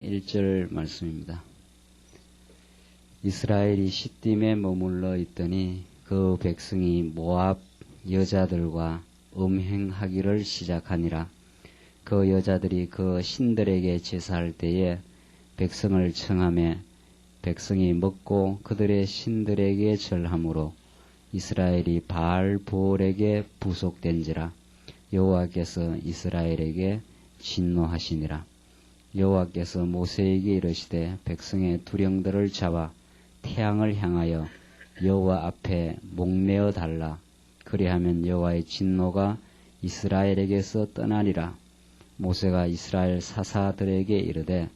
1절 말씀입니다. 이스라엘이 시딤에 머물러 있더니 그 백성이 모압 여자들과 음행하기를 시작하니라. 그 여자들이 그 신들에게 제사할 때에 백성을 청하매 백성이 먹고 그들의 신들에게 절함으로 이스라엘이 바알보올에게 부속된지라. 여호와께서 이스라엘에게 진노하시니라. 여호와께서 모세에게 이르시되 백성의 두령들을 잡아 태양을 향하여 여호와 앞에 목매어 달라. 그리하면 여호와의 진노가 이스라엘에게서 떠나리라. 모세가 이스라엘 사사들에게 이르되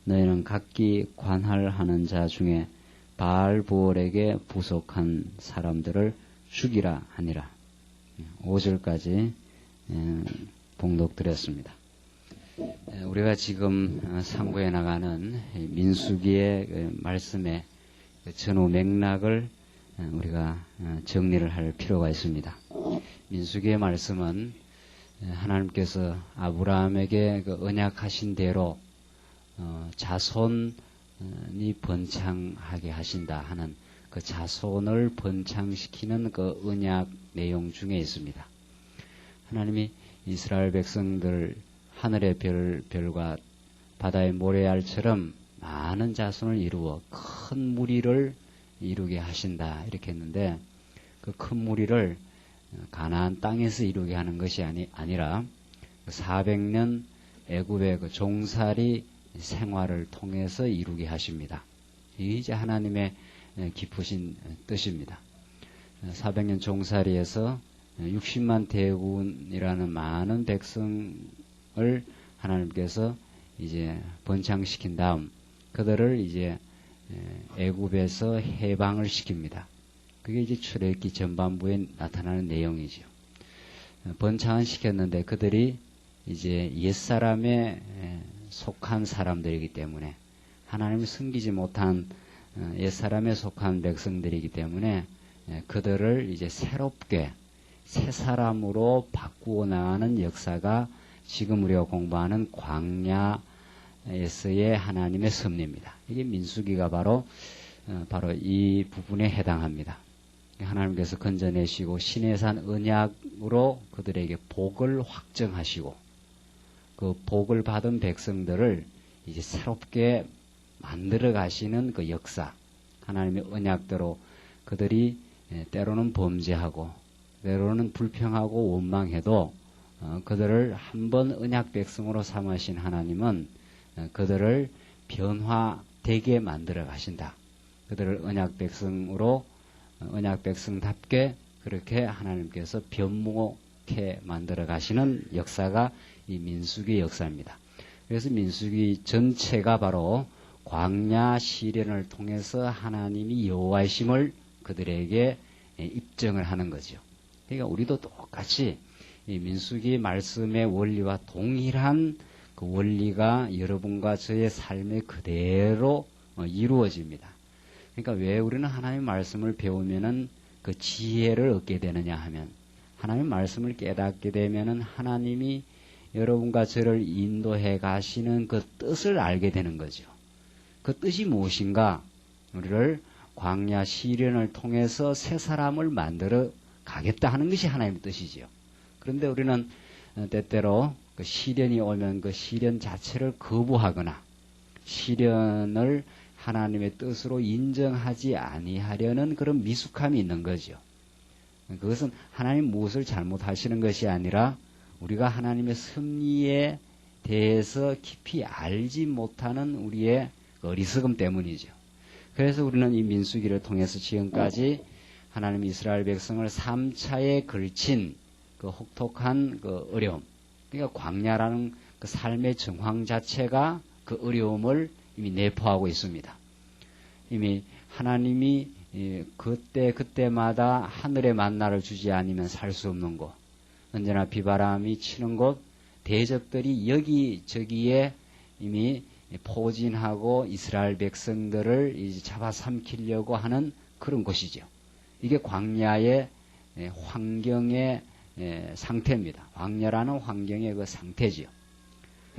너희는 각기 관할하는 자 중에 바알보올에게 부속한 사람들을 죽이라 하니라. 5절까지 봉독드렸습니다. 우리가 지금 상고해 나가는 민수기의 말씀의 전후 맥락을 우리가 정리를 할 필요가 있습니다. 민수기의 말씀은 하나님께서 아브라함에게 언약하신 대로 자손이 번창하게 하신다 하는 그 자손을 번창시키는 그 언약 내용 중에 있습니다. 하나님이 이스라엘 백성들 하늘의 별과 바다의 모래알처럼 많은 자손을 이루어 큰 무리를 이루게 하신다 이렇게 했는데 그 큰 무리를 가나안 땅에서 이루게 하는 것이 아니라 400년 애굽의 그 종살이 생활을 통해서 이루게 하십니다. 이제 하나님의 깊으신 뜻입니다. 400년 종살이에서 60만 대군이라는 많은 백성을 하나님께서 이제 번창시킨 다음 그들을 이제 애굽에서 해방을 시킵니다. 그게 이제 출애굽기 전반부에 나타나는 내용이죠. 번창은 시켰는데 그들이 이제 옛사람에 속한 사람들이기 때문에 하나님을 섬기지 못한 옛사람에 속한 백성들이기 때문에 그들을 이제 새롭게 새 사람으로 바꾸어 나가는 역사가 지금 우리가 공부하는 광야에서의 하나님의 섭리입니다. 이게 민수기가 바로 이 부분에 해당합니다. 하나님께서 건져내시고 시내산 언약으로 그들에게 복을 확정하시고 그 복을 받은 백성들을 이제 새롭게 만들어 가시는 그 역사, 하나님의 언약대로 그들이 때로는 범죄하고 때로는 불평하고 원망해도 그들을 한번 언약 백성으로 삼으신 하나님은 그들을 변화되게 만들어 가신다. 그들을 언약 백성으로 언약 백성답게 그렇게 하나님께서 변모케 만들어 가시는 역사가 이 민수기 역사입니다. 그래서 민수기 전체가 바로 광야 시련을 통해서 하나님이 여호와이심을 그들에게 입증을 하는 거죠. 그러니까 우리도 똑같이 이 민수기 말씀의 원리와 동일한 그 원리가 여러분과 저의 삶에 그대로 이루어집니다. 그러니까 왜 우리는 하나님의 말씀을 배우면은 그 지혜를 얻게 되느냐 하면 하나님의 말씀을 깨닫게 되면은 하나님이 여러분과 저를 인도해 가시는 그 뜻을 알게 되는 거죠. 그 뜻이 무엇인가? 우리를 광야 시련을 통해서 새 사람을 만들어 가겠다 하는 것이 하나님의 뜻이지요. 그런데 우리는 때때로 그 시련이 오면 그 시련 자체를 거부하거나 시련을 하나님의 뜻으로 인정하지 아니하려는 그런 미숙함이 있는 거죠. 그것은 하나님 무엇을 잘못하시는 것이 아니라 우리가 하나님의 섭리에 대해서 깊이 알지 못하는 우리의 어리석음 때문이죠. 그래서 우리는 이 민수기를 통해서 지금까지 하나님 이스라엘 백성을 3차에 걸친 그 혹독한 그 어려움, 그러니까 광야라는 그 삶의 정황 자체가 그 어려움을 이미 내포하고 있습니다. 이미 하나님이 그때마다 하늘의 만나를 주지 않으면 살 수 없는 곳, 언제나 비바람이 치는 곳, 대적들이 여기저기에 이미 포진하고 이스라엘 백성들을 이제 잡아삼키려고 하는 그런 곳이죠. 이게 광야의 환경의 상태입니다. 광야라는 환경의 그 상태지요.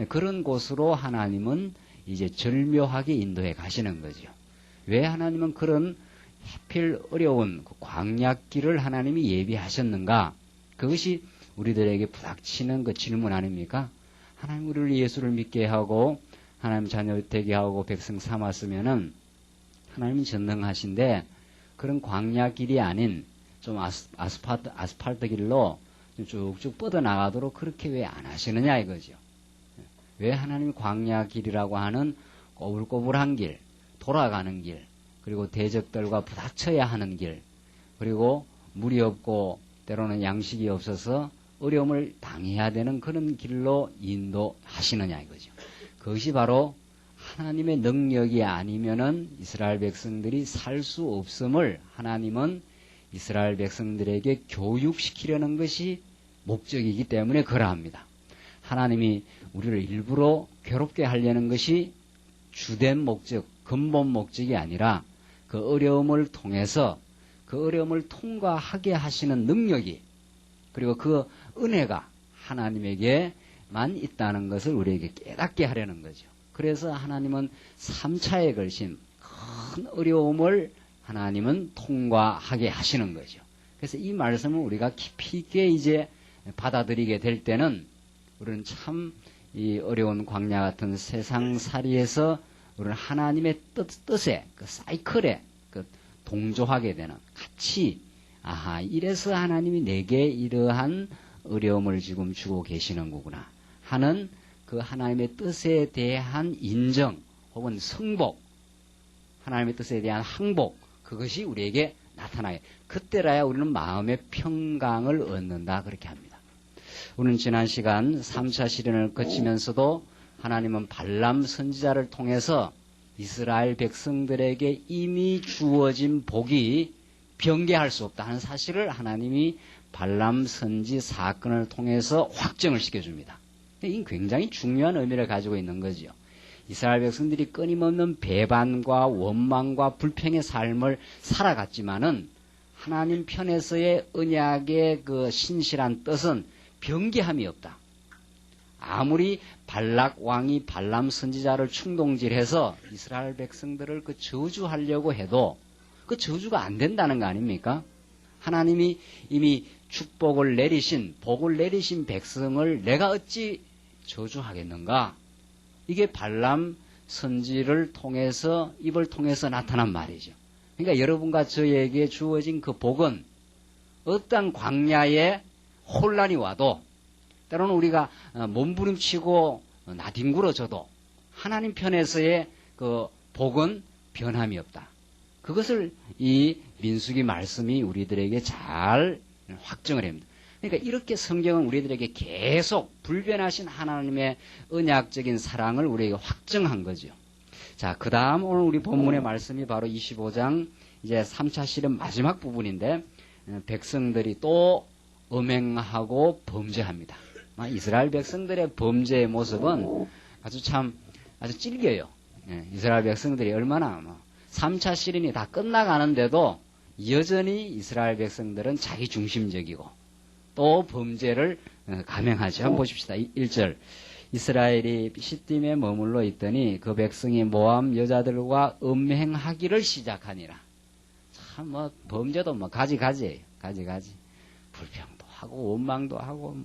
그런 곳으로 하나님은 이제 절묘하게 인도해 가시는 거죠. 왜 하나님은 그런 하필 어려운 그 광야길을 하나님이 예비하셨는가? 그것이 우리들에게 부닥치는 그 질문 아닙니까? 하나님 우리를 예수를 믿게 하고 하나님 자녀 되게 하고 백성 삼았으면은 하나님은 전능하신데 그런 광야길이 아닌 좀 아스팔트 길로 쭉쭉 뻗어나가도록 그렇게 왜 안 하시느냐 이거죠. 왜 하나님이 광야길이라고 하는 꼬불꼬불한 길, 돌아가는 길, 그리고 대적들과 부닥쳐야 하는 길, 그리고 물이 없고 때로는 양식이 없어서 어려움을 당해야 되는 그런 길로 인도하시느냐 이거죠. 그것이 바로 하나님의 능력이 아니면은 이스라엘 백성들이 살 수 없음을 하나님은 이스라엘 백성들에게 교육시키려는 것이 목적이기 때문에 그러합니다. 하나님이 우리를 일부러 괴롭게 하려는 것이 주된 목적, 근본 목적이 아니라 그 어려움을 통해서 그 어려움을 통과하게 하시는 능력이 그리고 그 은혜가 하나님에게만 있다는 것을 우리에게 깨닫게 하려는 거죠. 그래서 하나님은 3차에 걸친 큰 어려움을 하나님은 통과하게 하시는 거죠. 그래서 이 말씀을 우리가 깊이 있게 이제 받아들이게 될 때는 우리는 참 이 어려운 광야 같은 세상살이에서 우리는 하나님의 뜻에 그 사이클에 그 동조하게 되는 같이 아하 이래서 하나님이 내게 이러한 어려움을 지금 주고 계시는 거구나 하는 그 하나님의 뜻에 대한 인정 혹은 승복 하나님의 뜻에 대한 항복 그것이 우리에게 나타나게 그때라야 우리는 마음의 평강을 얻는다 그렇게 합니다. 우리는 지난 시간 3차 시련을 거치면서도 하나님은 발람 선지자를 통해서 이스라엘 백성들에게 이미 주어진 복이 변개할 수 없다 하는 사실을 하나님이 발람 선지 사건을 통해서 확정을 시켜줍니다. 이건 굉장히 중요한 의미를 가지고 있는 거죠. 이스라엘 백성들이 끊임없는 배반과 원망과 불평의 삶을 살아갔지만은 하나님 편에서의 언약의 그 신실한 뜻은 변개함이 없다. 아무리 발락 왕이 발람 선지자를 충동질해서 이스라엘 백성들을 그 저주하려고 해도 그 저주가 안 된다는 거 아닙니까? 하나님이 이미 축복을 내리신 복을 내리신 백성을 내가 어찌 저주하겠는가? 이게 발람 선지를 통해서 입을 통해서 나타난 말이죠. 그러니까 여러분과 저에게 주어진 그 복은 어떤 광야에 혼란이 와도 때로는 우리가 몸부림치고 나뒹굴어져도 하나님 편에서의 그 복은 변함이 없다. 그것을 이 민수기 말씀이 우리들에게 잘 확정을 합니다. 그러니까 이렇게 성경은 우리들에게 계속 불변하신 하나님의 언약적인 사랑을 우리에게 확정한 거죠. 자, 그 다음 오늘 우리 본문의 말씀이 바로 25장 이제 3차 시련 마지막 부분인데 백성들이 또 음행하고 범죄합니다. 이스라엘 백성들의 범죄의 모습은 아주 찔겨요. 이스라엘 백성들이 얼마나 3차 시련이 다 끝나가는데도 여전히 이스라엘 백성들은 자기 중심적이고 또 범죄를 감행하죠. 한번 보십시다. 1절 이스라엘이 시딤에 머물러 있더니 그 백성이 모압 여자들과 음행하기를 시작하니라. 참 범죄도 가지가지예요. 가지가지. 불평도 하고 원망도 하고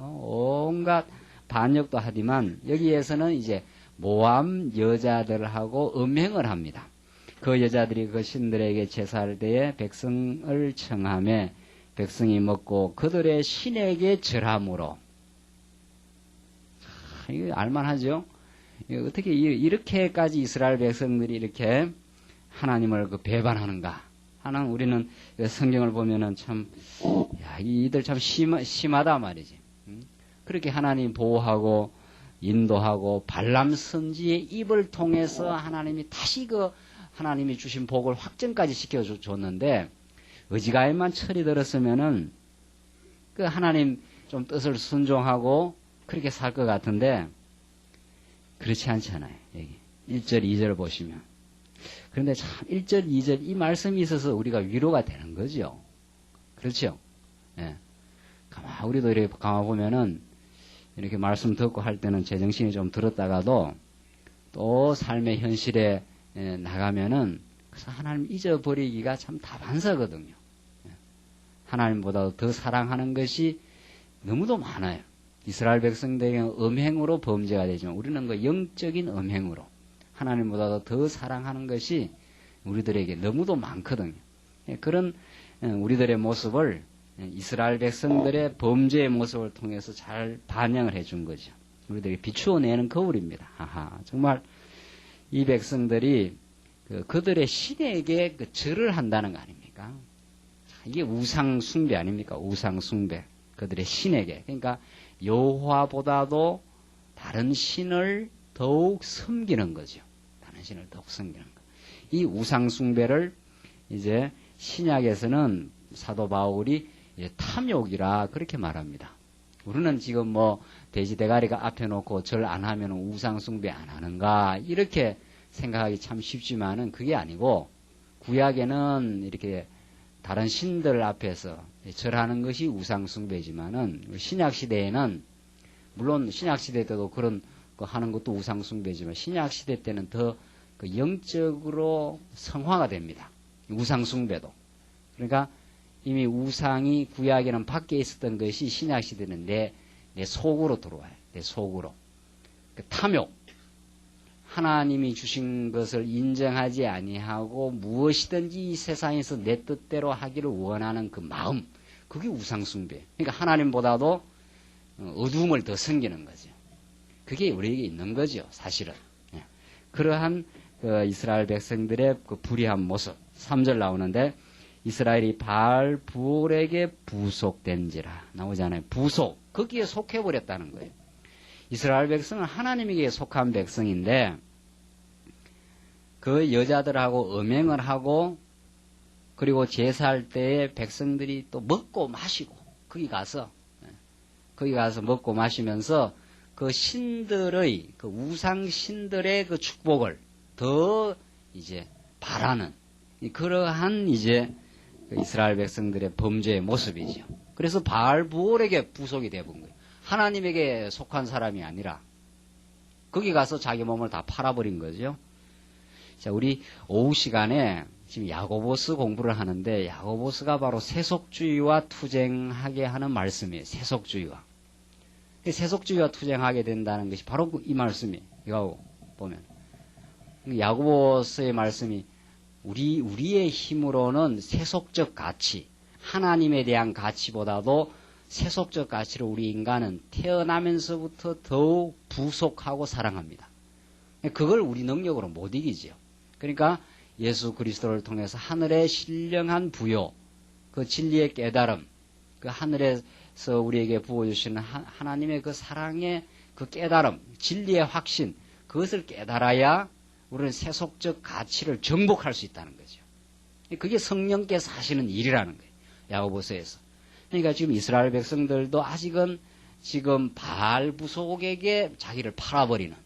온갖 반역도 하지만 여기에서는 이제 모압 여자들하고 음행을 합니다. 그 여자들이 그 신들에게 제사할 때에 백성을 청하며 백성이 먹고 그들의 신에게 절함으로. 이거 알만하죠? 어떻게 이렇게까지 이스라엘 백성들이 이렇게 하나님을 배반하는가 하는 우리는 성경을 보면은 참, 야, 이들 참 심하다 말이지. 그렇게 하나님 보호하고 인도하고 발람 선지의 입을 통해서 하나님이 다시 하나님이 주신 복을 확정까지 시켜줬는데 의지가에만 철이 들었으면은 그 하나님 좀 뜻을 순종하고 그렇게 살 것 같은데 그렇지 않잖아요. 여기 1절, 2절 보시면. 그런데 참 1절, 2절 이 말씀이 있어서 우리가 위로가 되는 거죠. 그렇죠? 예. 우리도 이렇게 가만 보면은 이렇게 말씀 듣고 할 때는 제정신이 좀 들었다가도 또 삶의 현실에 나가면은 그래서 하나님 잊어버리기가 참 다반사거든요. 하나님보다 더 사랑하는 것이 너무도 많아요. 이스라엘 백성들에게는 음행으로 범죄가 되지만 우리는 그 영적인 음행으로 하나님보다 더 사랑하는 것이 우리들에게 너무도 많거든요. 그런 우리들의 모습을 이스라엘 백성들의 범죄의 모습을 통해서 잘 반영을 해준 거죠. 우리들이 비추어내는 거울입니다. 정말 이 백성들이 그들의 신에게 절을 한다는 거 아닙니까? 이게 우상 숭배 아닙니까? 우상 숭배. 그들의 신에게. 그러니까 여호와보다도 다른 신을 더욱 섬기는 거죠. 다른 신을 더욱 섬기는 거. 이 우상 숭배를 이제 신약에서는 사도 바울이 탐욕이라 그렇게 말합니다. 우리는 지금 뭐 돼지 대가리가 앞에 놓고 절 안 하면 우상 숭배 안 하는가 이렇게 생각하기 참 쉽지만은 그게 아니고 구약에는 이렇게 다른 신들 앞에서 절하는 것이 우상 숭배지만은 신약 시대에는 물론 신약 시대 때도 그런 거 하는 것도 우상 숭배지만 신약 시대 때는 더 그 영적으로 성화가 됩니다. 우상 숭배도. 그러니까 이미 우상이 구약에는 밖에 있었던 것이 신약 시대는 내 속으로 들어와요. 내 속으로. 그 탐욕. 하나님이 주신 것을 인정하지 아니하고 무엇이든지 이 세상에서 내 뜻대로 하기를 원하는 그 마음. 그게 우상 숭배. 그러니까 하나님보다도 어두움을 더 섬기는 거죠. 그게 우리에게 있는 거죠. 사실은. 그러한 그 이스라엘 백성들의 그 불의한 모습. 3절 나오는데 이스라엘이 바알 부올에게 부속된지라 나오잖아요. 부속. 거기에 속해버렸다는 거예요. 이스라엘 백성은 하나님에게 속한 백성인데 그 여자들하고 음행을 하고 그리고 제사할 때에 백성들이 또 먹고 마시고 거기 가서 먹고 마시면서 그 신들의 그 우상 신들의 그 축복을 더 이제 바라는 그러한 이제 이스라엘 백성들의 범죄의 모습이죠. 그래서 바알 부올에게 부속이 되어본 거예요. 하나님에게 속한 사람이 아니라 거기 가서 자기 몸을 다 팔아버린 거죠. 자, 우리 오후 시간에 지금 야고보스 공부를 하는데 야고보스가 바로 세속주의와 투쟁하게 하는 말씀이에요. 세속주의와. 세속주의와 투쟁하게 된다는 것이 바로 이 말씀이에요. 이거 보면 야고보스의 말씀이 우리의 힘으로는 세속적 가치, 하나님에 대한 가치보다도 세속적 가치를 우리 인간은 태어나면서부터 더욱 부속하고 사랑합니다. 그걸 우리 능력으로 못 이기지요. 그러니까 예수 그리스도를 통해서 하늘의 신령한 부요, 그 진리의 깨달음, 그 하늘에서 우리에게 부어주시는 하나님의 그 사랑의 그 깨달음, 진리의 확신, 그것을 깨달아야 우리는 세속적 가치를 정복할 수 있다는 거죠. 그게 성령께서 하시는 일이라는 거예요. 야고보서에서. 그러니까 지금 이스라엘 백성들도 아직은 지금 바알 부속에게 자기를 팔아버리는,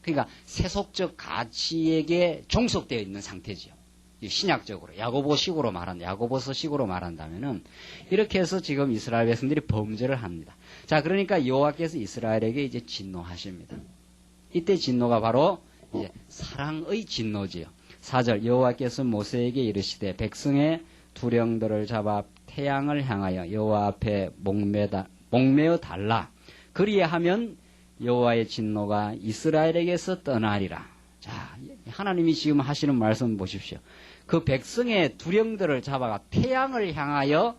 그러니까 세속적 가치에게 종속되어 있는 상태죠. 신약적으로 야고보식으로 야고보서식으로 말한다면은 이렇게 해서 지금 이스라엘 백성들이 범죄를 합니다. 자, 그러니까 여호와께서 이스라엘에게 이제 진노하십니다. 이때 진노가 바로 이제 사랑의 진노지요. 4절 여호와께서 모세에게 이르시되 백성의 두령들을 잡아 태양을 향하여 여호와 앞에 목매어 달라. 그리하면 여호와의 진노가 이스라엘에게서 떠나리라. 자, 하나님이 지금 하시는 말씀 보십시오. 그 백성의 두령들을 잡아가 태양을 향하여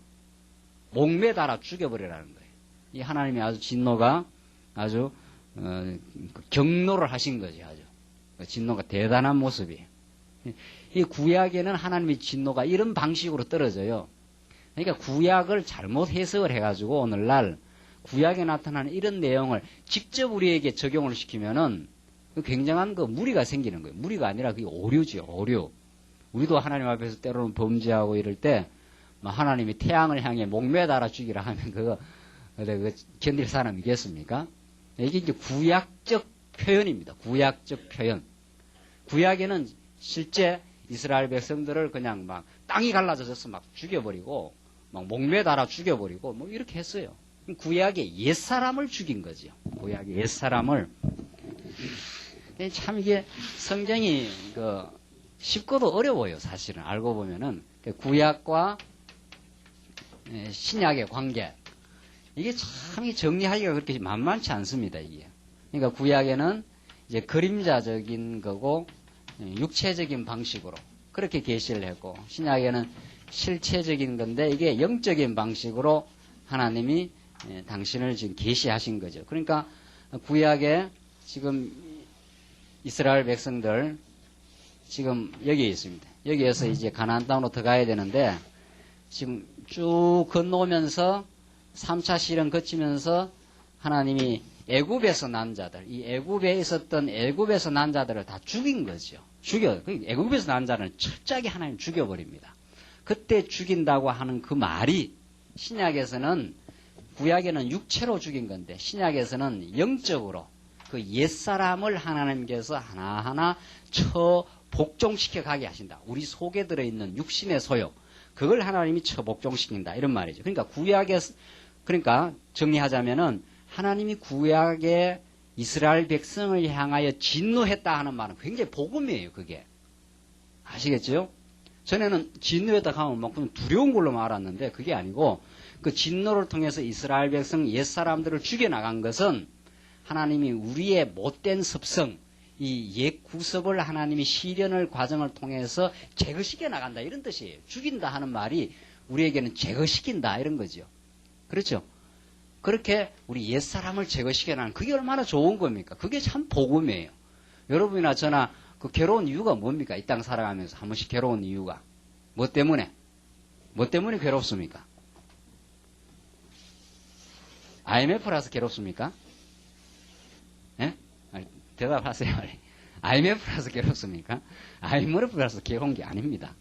목매달아 죽여버리라는 거예요. 이 하나님의 아주 진노가 아주 경노를 하신 거죠. 아주 진노가 대단한 모습이에요. 이 구약에는 하나님의 진노가 이런 방식으로 떨어져요. 그러니까 구약을 잘못 해석을 해가지고 오늘날 구약에 나타나는 이런 내용을 직접 우리에게 적용을 시키면은 굉장한 그 무리가 생기는 거예요. 무리가 아니라 그게 오류죠, 오류. 우리도 하나님 앞에서 때로는 범죄하고 이럴 때 하나님이 태양을 향해 목매달아 죽이라 하면 그거 견딜 사람이겠습니까? 이게 이제 구약적 표현입니다. 구약적 표현. 구약에는 실제 이스라엘 백성들을 그냥 막 땅이 갈라져서 막 죽여버리고 막 목매달아 죽여버리고 뭐 이렇게 했어요. 구약의 옛사람을 죽인 거죠. 구약의 옛사람을. 참 이게 성경이 쉽고도 어려워요. 사실은 알고 보면은 구약과 신약의 관계 이게 참 정리하기가 그렇게 만만치 않습니다. 이게 그러니까 구약에는 이제 그림자적인 거고 육체적인 방식으로 그렇게 계시를 했고 신약에는 실체적인 건데 이게 영적인 방식으로 하나님이 당신을 지금 계시하신 거죠. 그러니까 구약에 지금 이스라엘 백성들 지금 여기에 있습니다. 여기에서 이제 가나안 땅으로 들어가야 되는데 지금 쭉 건너오면서 3차 시련 거치면서 하나님이 애굽에서 난 자들, 이 애굽에 있었던 애굽에서 난 자들을 다 죽인 거죠. 애굽에서 난 자를 철저하게 하나님 죽여버립니다. 그때 죽인다고 하는 그 말이 신약에서는 구약에는 육체로 죽인 건데 신약에서는 영적으로 그 옛사람을 하나님께서 하나하나 복종시켜 가게 하신다. 우리 속에 들어있는 육신의 소욕 그걸 하나님이 복종시킨다 이런 말이죠. 그러니까 정리하자면은 하나님이 구약의 이스라엘 백성을 향하여 진노했다 하는 말은 굉장히 복음이에요. 그게 아시겠죠? 전에는 진노했다 하면 막 두려운 걸로 알았는데 그게 아니고 그 진노를 통해서 이스라엘 백성 옛사람들을 죽여나간 것은 하나님이 우리의 못된 습성 이 옛 구습을 하나님이 시련을 과정을 통해서 제거시켜 나간다 이런 뜻이에요. 죽인다 하는 말이 우리에게는 제거시킨다 이런 거죠. 그렇죠? 그렇게 우리 옛사람을 제거시켜 나가는 그게 얼마나 좋은 겁니까? 그게 참 복음이에요. 여러분이나 저나 그 괴로운 이유가 뭡니까? 이 땅 살아가면서 한 번씩 괴로운 이유가 뭐 때문에 괴롭습니까? IMF라서 괴롭습니까? 예? 대답하세요. IMF라서 괴롭습니까? IMF라서 괴로운 게 아닙니다.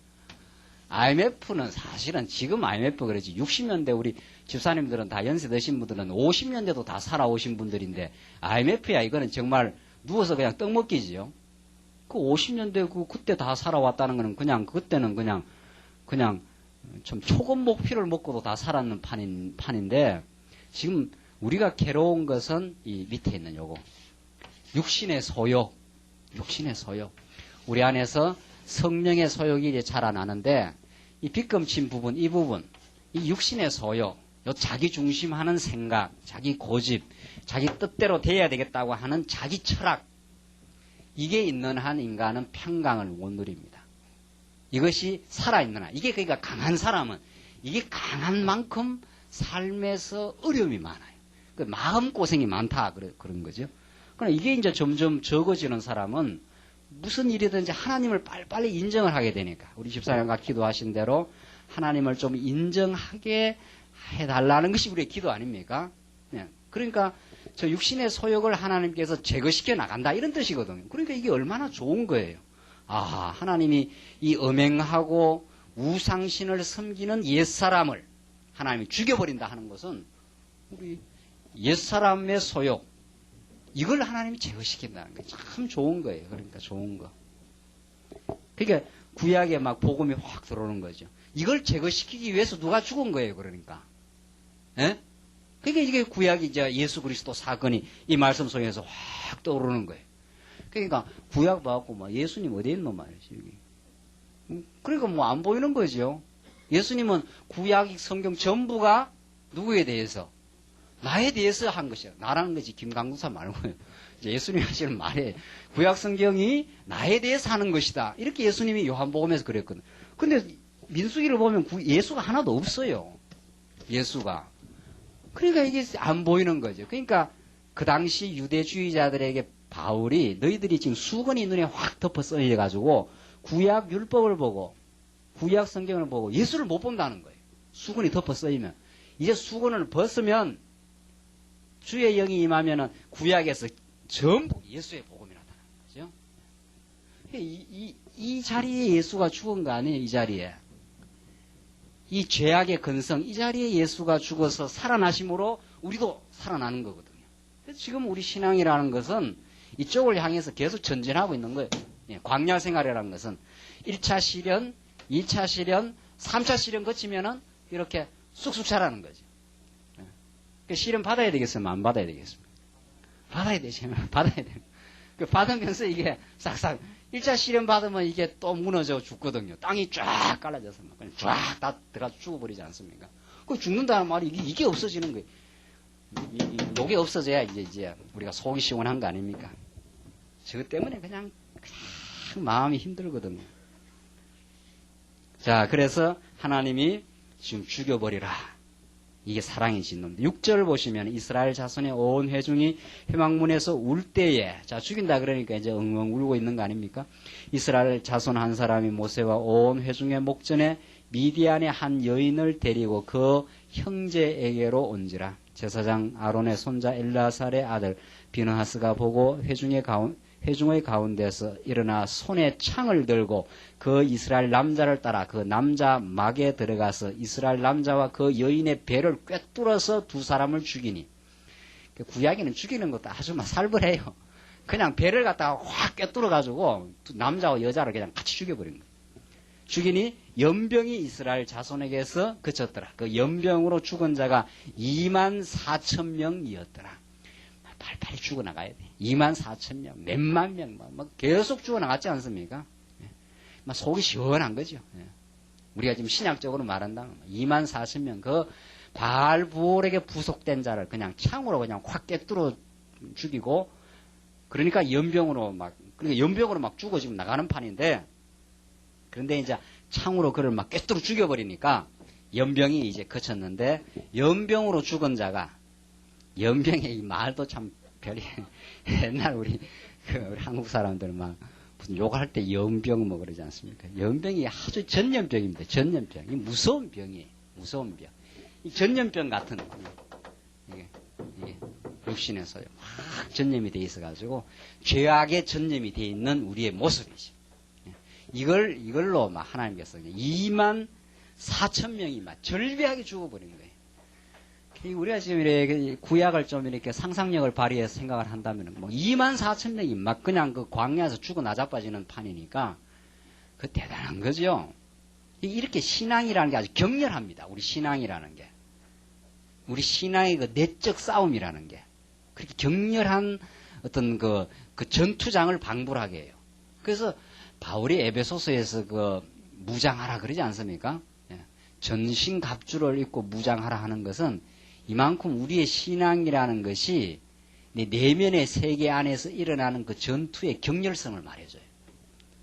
IMF는 사실은 지금 IMF 그러지 60년대 우리 집사님들은 다 연세 드신 분들은 50년대도 다 살아오신 분들인데 IMF야 이거는 정말 누워서 그냥 떡 먹기지요. 그 50년대 그때 다 살아왔다는 거는 그때는 그냥 좀 초급 목표를 먹고도 다 살았는 판인데 지금 우리가 괴로운 것은 이 밑에 있는 요거 육신의 소욕 우리 안에서 성령의 소욕이 이제 자라나는데 이 빗금친 부분 이 육신의 소욕 요 자기 중심하는 생각 자기 고집 자기 뜻대로 돼야 되겠다고 하는 자기 철학 이게 있는 한 인간은 평강을 못 누립니다. 이것이 살아있는 한 이게 그러니까 강한 사람은 이게 강한 만큼 삶에서 어려움이 많아요. 그 마음고생이 많다 그런 거죠. 그러나 이게 이제 점점 적어지는 사람은 무슨 일이든지 하나님을 빨리빨리 인정을 하게 되니까 우리 집사님과 기도하신 대로 하나님을 좀 인정하게 해달라는 것이 우리의 기도 아닙니까? 네. 그러니까 저 육신의 소욕을 하나님께서 제거시켜 나간다 이런 뜻이거든요. 그러니까 이게 얼마나 좋은 거예요. 아 하나님이 이 음행하고 우상신을 섬기는 옛사람을 하나님이 죽여버린다 하는 것은 우리 옛사람의 소욕 이걸 하나님이 제거시킨다는 게 참 좋은 거예요. 그러니까 좋은 거. 그러니까 구약에 막 복음이 확 들어오는 거죠. 이걸 제거시키기 위해서 누가 죽은 거예요. 그러니까. 예? 그러니까 이게 구약이 이제 예수 그리스도 사건이 이 말씀 속에서 확 떠오르는 거예요. 그러니까 구약 봐갖고 막 예수님 어디에 있노 말이지 여기. 그러니까 뭐 안 보이는 거죠. 예수님은 구약 성경 전부가 누구에 대해서? 나에 대해서 한 것이야. 나라는 것이 김강국사 말고요. 이제 예수님이 하시는 말에 구약 성경이 나에 대해서 하는 것이다. 이렇게 예수님이 요한복음에서 그랬거든. 근데 민수기를 보면 예수가 하나도 없어요. 예수가. 그러니까 이게 안 보이는 거죠. 그러니까 그 당시 유대주의자들에게 바울이 너희들이 지금 수건이 눈에 확 덮어 써져가지고 구약 율법을 보고 구약 성경을 보고 예수를 못 본다는 거예요. 수건이 덮어 써이면 이제 수건을 벗으면 주의 영이 임하면은 구약에서 전부 예수의 복음이 나타나는 거죠. 이 자리에 예수가 죽은 거 아니에요. 이 자리에. 이 죄악의 근성, 이 자리에 예수가 죽어서 살아나심으로 우리도 살아나는 거거든요. 그래서 지금 우리 신앙이라는 것은 이쪽을 향해서 계속 전진하고 있는 거예요. 광야 생활이라는 것은 1차 시련, 2차 시련, 3차 시련 거치면은 이렇게 쑥쑥 자라는 거죠. 시련 받아야 되겠으면 안 받아야 되겠습니까? 받아야 되지. 받아야 돼. 그 받으면서 이게 싹싹 1차 시련 받으면 이게 또 무너져 죽거든요. 땅이 쫙 깔라져서 막 그냥 쫙 다 들어가 죽어버리지 않습니까? 그 죽는다는 말이 이게 없어지는 거예요. 요게 없어져야 이제 우리가 속이 시원한 거 아닙니까? 저 때문에 그냥 마음이 힘들거든요. 자, 그래서 하나님이 지금 죽여버리라. 이게 사랑의 진노입니다. 6절 보시면 이스라엘 자손의 온 회중이 회막문에서 울 때에, 자, 죽인다 그러니까 이제 엉엉 울고 있는 거 아닙니까? 이스라엘 자손 한 사람이 모세와 온 회중의 목전에 미디안의 한 여인을 데리고 그 형제에게로 온지라. 제사장 아론의 손자 엘라살의 아들 비느하스가 보고 회중의 가운데서 일어나 손에 창을 들고 그 이스라엘 남자를 따라 그 남자 막에 들어가서 이스라엘 남자와 그 여인의 배를 꿰뚫어서 두 사람을 죽이니. 구약에는 죽이는 것도 아주 살벌해요. 그냥 배를 갖다가 확 꿰뚫어가지고 남자와 여자를 그냥 같이 죽여버린 거예요. 죽이니 연병이 이스라엘 자손에게서 그쳤더라. 그 연병으로 죽은 자가 24,000명이었더라. 빨리 죽어나가야 돼. 24,000명, 몇만 명, 계속 죽어나갔지 않습니까? 막 속이 시원한 거죠. 우리가 지금 신약적으로 말한다면 24,000명, 그 바알부올에게 부속된 자를 그냥 창으로 그냥 확 꿰뚫어 죽이고, 그러니까 연병으로 막 죽어 지금 나가는 판인데, 그런데 이제 창으로 그를 막 꿰뚫어 죽여버리니까 연병이 이제 그쳤는데, 연병으로 죽은 자가, 연병의 이 말도 참 별이, 옛날 우리 한국 사람들 막 무슨 욕할 때 연병 뭐 그러지 않습니까? 연병이 아주 전염병입니다. 전염병. 이 무서운 병이에요. 무서운 병. 이 전염병 같은, 이게 육신에서요. 막 전염이 돼 있어가지고, 죄악에 전염이 돼 있는 우리의 모습이죠. 이걸로 막 하나님께서 24,000명이 막 절비하게 죽어버린 거예요. 우리가 지금 이렇게 구약을 좀 이렇게 상상력을 발휘해서 생각을 한다면, 24,000명이 막 그냥 그 광야에서 죽어 나자빠지는 판이니까, 그 대단한 거죠. 이렇게 신앙이라는 게 아주 격렬합니다. 우리 신앙이라는 게. 우리 신앙의 그 내적 싸움이라는 게. 그렇게 격렬한 어떤 그 전투장을 방불하게 해요. 그래서 바울이 에베소서에서 무장하라 그러지 않습니까? 전신갑주를 입고 무장하라 하는 것은 이만큼 우리의 신앙이라는 것이 내면의 세계 안에서 일어나는 그 전투의 격렬성을 말해줘요.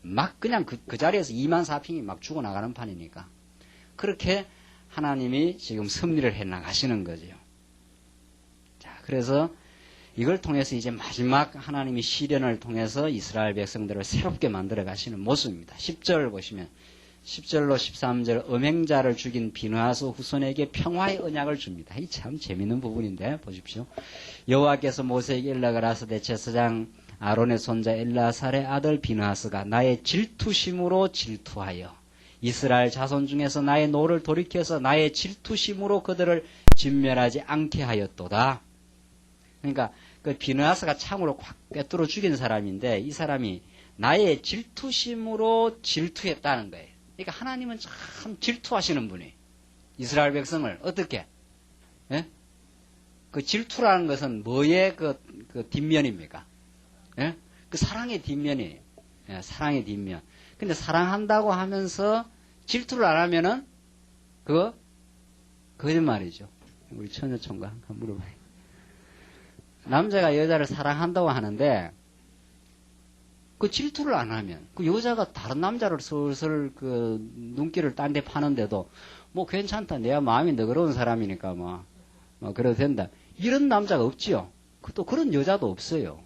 막 그냥 그 자리에서 24,000명이 막 죽어나가는 판이니까. 그렇게 하나님이 지금 섭리를 해나가시는 거죠. 자, 그래서 이걸 통해서 이제 마지막 하나님이 시련을 통해서 이스라엘 백성들을 새롭게 만들어 가시는 모습입니다. 10절 보시면 10절로 13절 음행자를 죽인 비느하스 후손에게 평화의 언약을 줍니다. 이 참 재밌는 부분인데 보십시오. 여호와께서 모세에게 연락을 하시되 제사장 아론의 손자 엘라살의 아들 비느하스가 나의 질투심으로 질투하여 이스라엘 자손 중에서 나의 노를 돌이켜서 나의 질투심으로 그들을 진멸하지 않게 하였도다. 그러니까 그 비느하스가 창으로 확 꿰뚫어 죽인 사람인데 이 사람이 나의 질투심으로 질투했다는 거예요. 그러니까 하나님은 참 질투하시는 분이 이스라엘 백성을 어떻게? 예? 그 질투라는 것은 뭐의 그 뒷면입니까? 예? 그 사랑의 뒷면이에요. 예, 사랑의 뒷면. 근데 사랑한다고 하면서 질투를 안 하면은 그거 거짓말이죠. 우리 처녀총각 한번 물어봐요. 남자가 여자를 사랑한다고 하는데 그 질투를 안 하면 그 여자가 다른 남자를 슬슬 그 눈길을 딴 데 파는데도 뭐 괜찮다. 내가 마음이 너그러운 사람이니까 뭐 그래도 된다. 이런 남자가 없지요. 또 그런 여자도 없어요.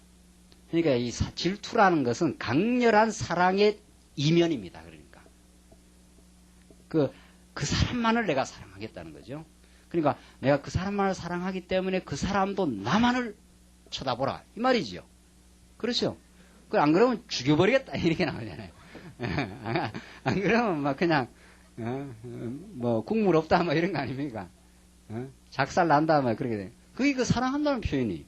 그러니까 이 질투라는 것은 강렬한 사랑의 이면입니다. 그러니까 그 사람만을 내가 사랑하겠다는 거죠. 그러니까 내가 그 사람만을 사랑하기 때문에 그 사람도 나만을 쳐다보라 이 말이지요. 그렇죠? 안 그러면 죽여버리겠다 이렇게 나오잖아요. 안 그러면 막 그냥 뭐 국물 없다 뭐 이런 거 아닙니까? 작살 난다 뭐 그렇게 돼. 그게 그 사랑한다는 표현이.